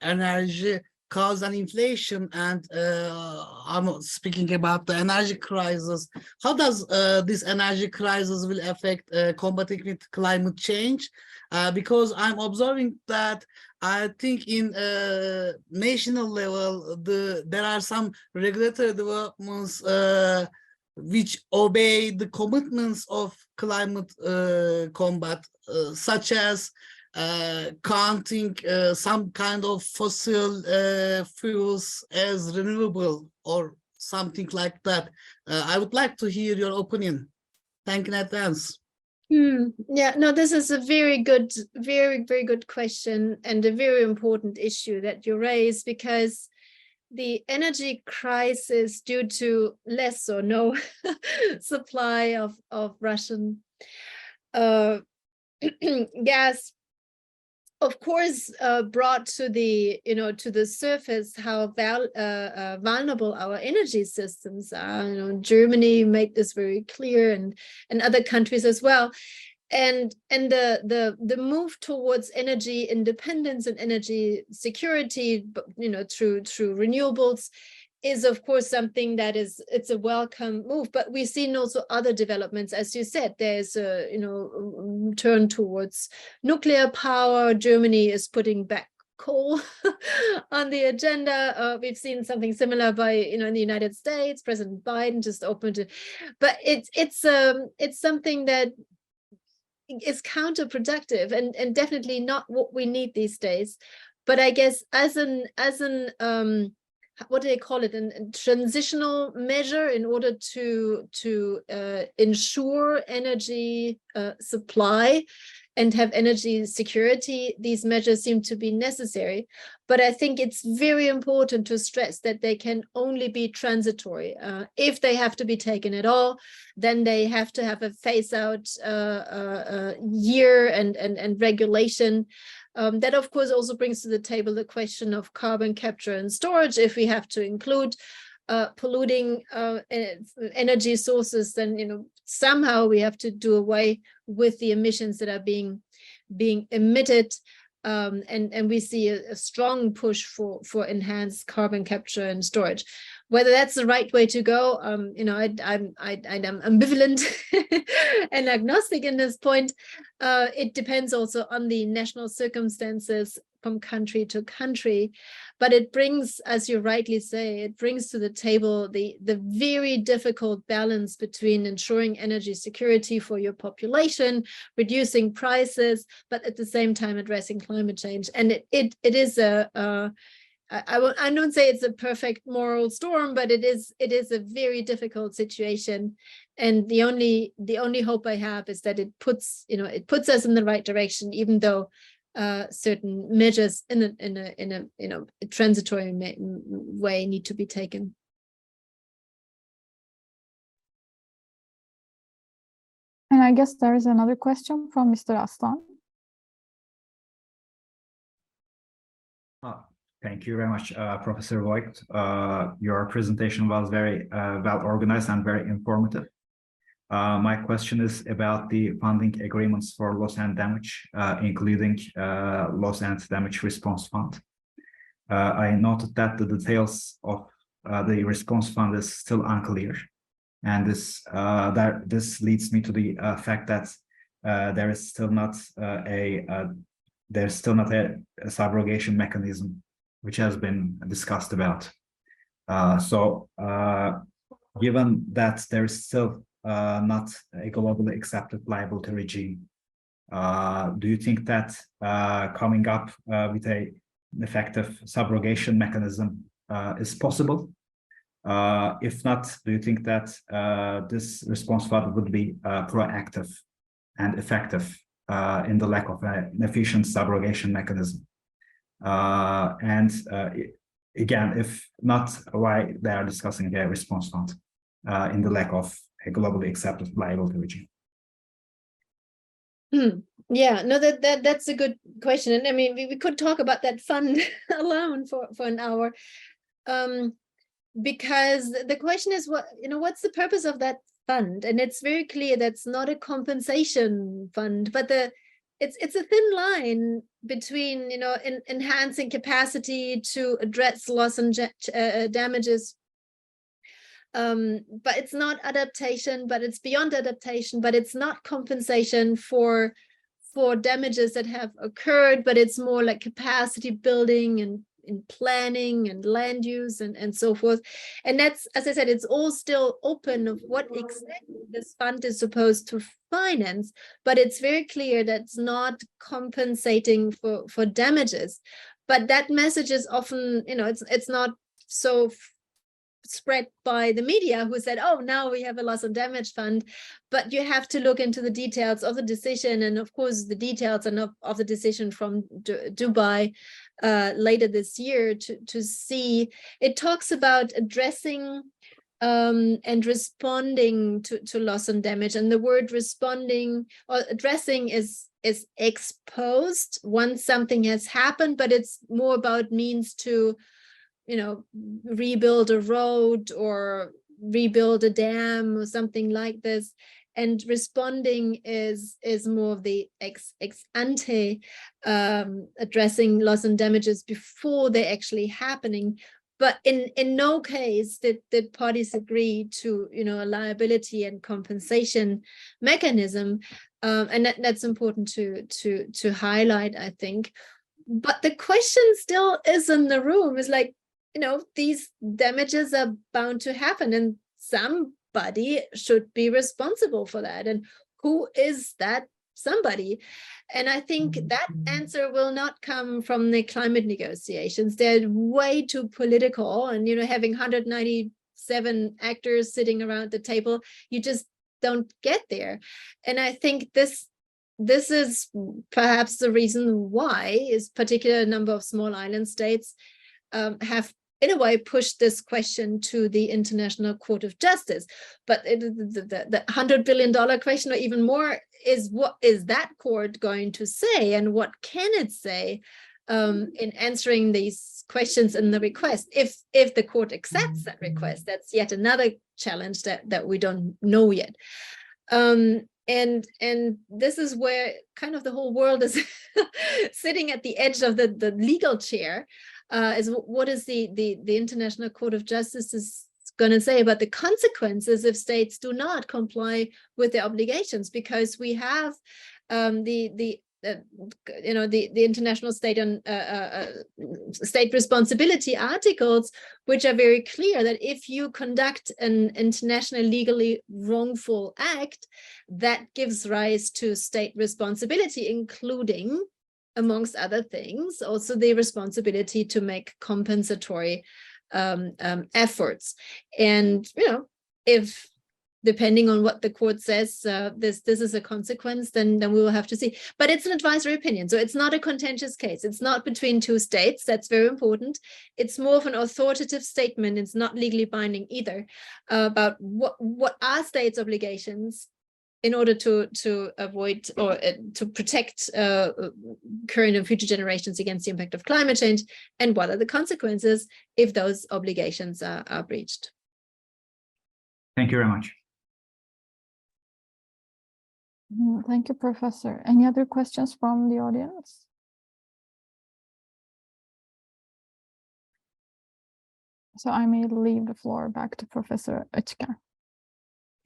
energy caused an inflation, and I'm speaking about the energy crisis. How does this energy crisis will affect combating with climate change? Because I'm observing that I think in national level, there are some regulatory developments which obey the commitments of climate combat, such as counting some kind of fossil fuels as renewable or something like that. I would like to hear your opinion. Thank you in advance. Yeah, no, this is a very good, very good question, and a very important issue that you raise, because the energy crisis due to less or no supply of Russian gas, of course, brought to the to the surface how vulnerable our energy systems are. Germany made this very clear, and other countries as well. And the move towards energy independence and energy security, through renewables, is of course something that it's a welcome move. But we've seen also other developments, as you said. There's a turn towards nuclear power. Germany is putting back coal on the agenda. We've seen something similar by in the United States. President Biden just opened it, but it's something that is counterproductive and definitely not what we need these days. But I guess as an what do they call it, a transitional measure in order to ensure energy supply and have energy security, these measures seem to be necessary. But I think it's very important to stress that they can only be transitory. If they have to be taken at all, then they have to have a phase out year and regulation. That of course also brings to the table the question of carbon capture and storage. If we have to include polluting energy sources, then somehow we have to do away with the emissions that are being emitted, and we see a strong push for enhanced carbon capture and storage. Whether that's the right way to go, I'm ambivalent and agnostic in this point. It depends also on the national circumstances from country to country, but it brings, as you rightly say, it brings to the table the very difficult balance between ensuring energy security for your population, reducing prices, but at the same time addressing climate change. And it is I don't say it's a perfect moral storm, but it is a very difficult situation. And the only hope I have is that it puts us in the right direction, even though certain measures in a transitory way need to be taken. And I guess there is another question from Mr. Aslan. Thank you very much, Professor Voigt. Your presentation was very well organized and very informative. My question is about the funding agreements for loss and damage, including loss and damage response fund. I noted that the details of the response fund is still unclear, and this leads me to the fact that there is still not a subrogation mechanism which has been discussed about. So given that there is still not a globally accepted liability regime, do you think that coming up with an effective subrogation mechanism is possible? If not, do you think that this response fund would be proactive and effective in the lack of an efficient subrogation mechanism? Again, if not, why they are discussing a response fund in the lack of a globally accepted liability regime? Yeah, no, that's a good question. And I mean, we could talk about that fund alone for an hour, because the question is, what's the purpose of that fund? And it's very clear that's not a compensation fund, but it's a thin line between enhancing capacity to address loss and damages, but it's not adaptation, but it's beyond adaptation, but it's not compensation for damages that have occurred, but it's more like capacity building and in planning and land use and so forth. And that's, as I said, it's all still open of what extent this fund is supposed to finance, but it's very clear that it's not compensating for damages. But that message is often, it's not so spread by the media, who said, oh, now we have a loss and damage fund, but you have to look into the details of the decision, and of course the details of the decision from Dubai later this year to see. It talks about addressing and responding to loss and damage, and the word responding or addressing is exposed once something has happened, but it's more about means to, you know, rebuild a road or rebuild a dam or something like this. And responding is more of the ex ante, addressing loss and damages before they're actually happening. But in no case did parties agree to, you know, a liability and compensation mechanism, and that's important to highlight, I think. But the question still is in the room, is like, you know, these damages are bound to happen, and somebody should be responsible for that. And who is that somebody? And I think that answer will not come from the climate negotiations. They're way too political, and, you know, having 197 actors sitting around the table, you just don't get there. And I think this is perhaps the reason why is particular number of small island states have in a way pushed this question to the International Court of Justice. But the $100 billion question, or even more, is what is that court going to say, and what can it say in answering these questions in the request? If the court accepts that request, that's yet another challenge that we don't know yet. And this is where kind of the whole world is sitting at the edge of the legal chair. Is what is the International Court of Justice is going to say about the consequences if states do not comply with their obligations, because we have the international state and state responsibility articles, which are very clear that if you conduct an international legally wrongful act, that gives rise to state responsibility, including, amongst other things, also the responsibility to make compensatory efforts. And, you know, if depending on what the court says, this is a consequence, then we will have to see. But it's an advisory opinion, so it's not a contentious case. It's not between two states. That's very important. It's more of an authoritative statement. It's not legally binding either, about what are states' obligations in order to avoid or to protect current and future generations against the impact of climate change, and what are the consequences if those obligations are breached. Thank you very much. Thank you, Professor. Any other questions from the audience? So I may leave the floor back to Professor Özkan.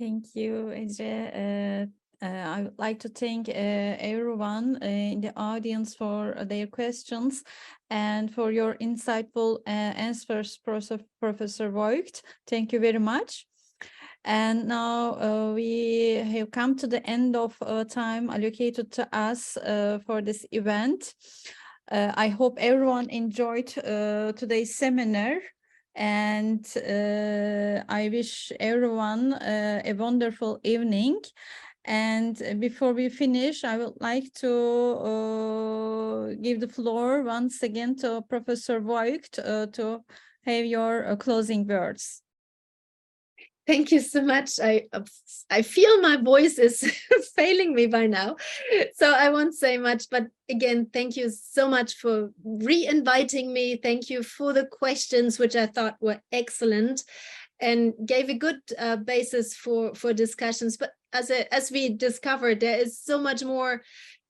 Thank you, Ece. I would like to thank everyone in the audience for their questions and for your insightful answers, Professor Voigt. Thank you very much. And now we have come to the end of time allocated to us for this event. I hope everyone enjoyed today's seminar. And I wish everyone a wonderful evening. And before we finish, I would like to give the floor once again to Professor Voigt to have your closing words. Thank you so much. I feel my voice is failing me by now, so I won't say much. But again, thank you so much for re-inviting me. Thank you for the questions, which I thought were excellent and gave a good basis for discussions. But as we discovered, there is so much more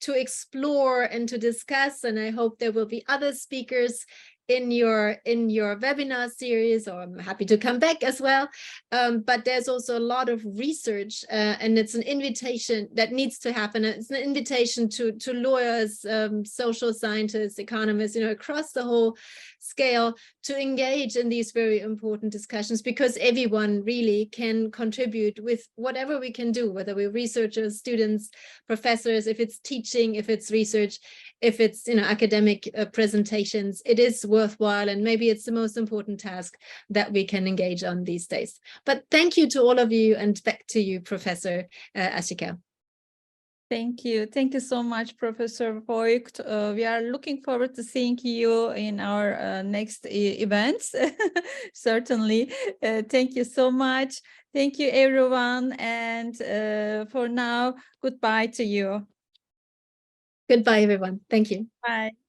to explore and to discuss, and I hope there will be other speakers in your webinar series, or I'm happy to come back as well. But there's also a lot of research, and it's an invitation that needs to happen. It's an invitation to lawyers, social scientists, economists, you know, across the whole scale to engage in these very important discussions, because everyone really can contribute with whatever we can do, whether we're researchers, students, professors, if it's teaching, if it's research, if it's, you know, academic presentations. It is worthwhile, and maybe it's the most important task that we can engage on these days. But thank you to all of you, and back to you, Professor Ashika. Thank you. Thank you so much, Professor Voigt. We are looking forward to seeing you in our next events. Certainly. Thank you so much. Thank you, everyone. And for now, goodbye to you. Goodbye, everyone. Thank you. Bye.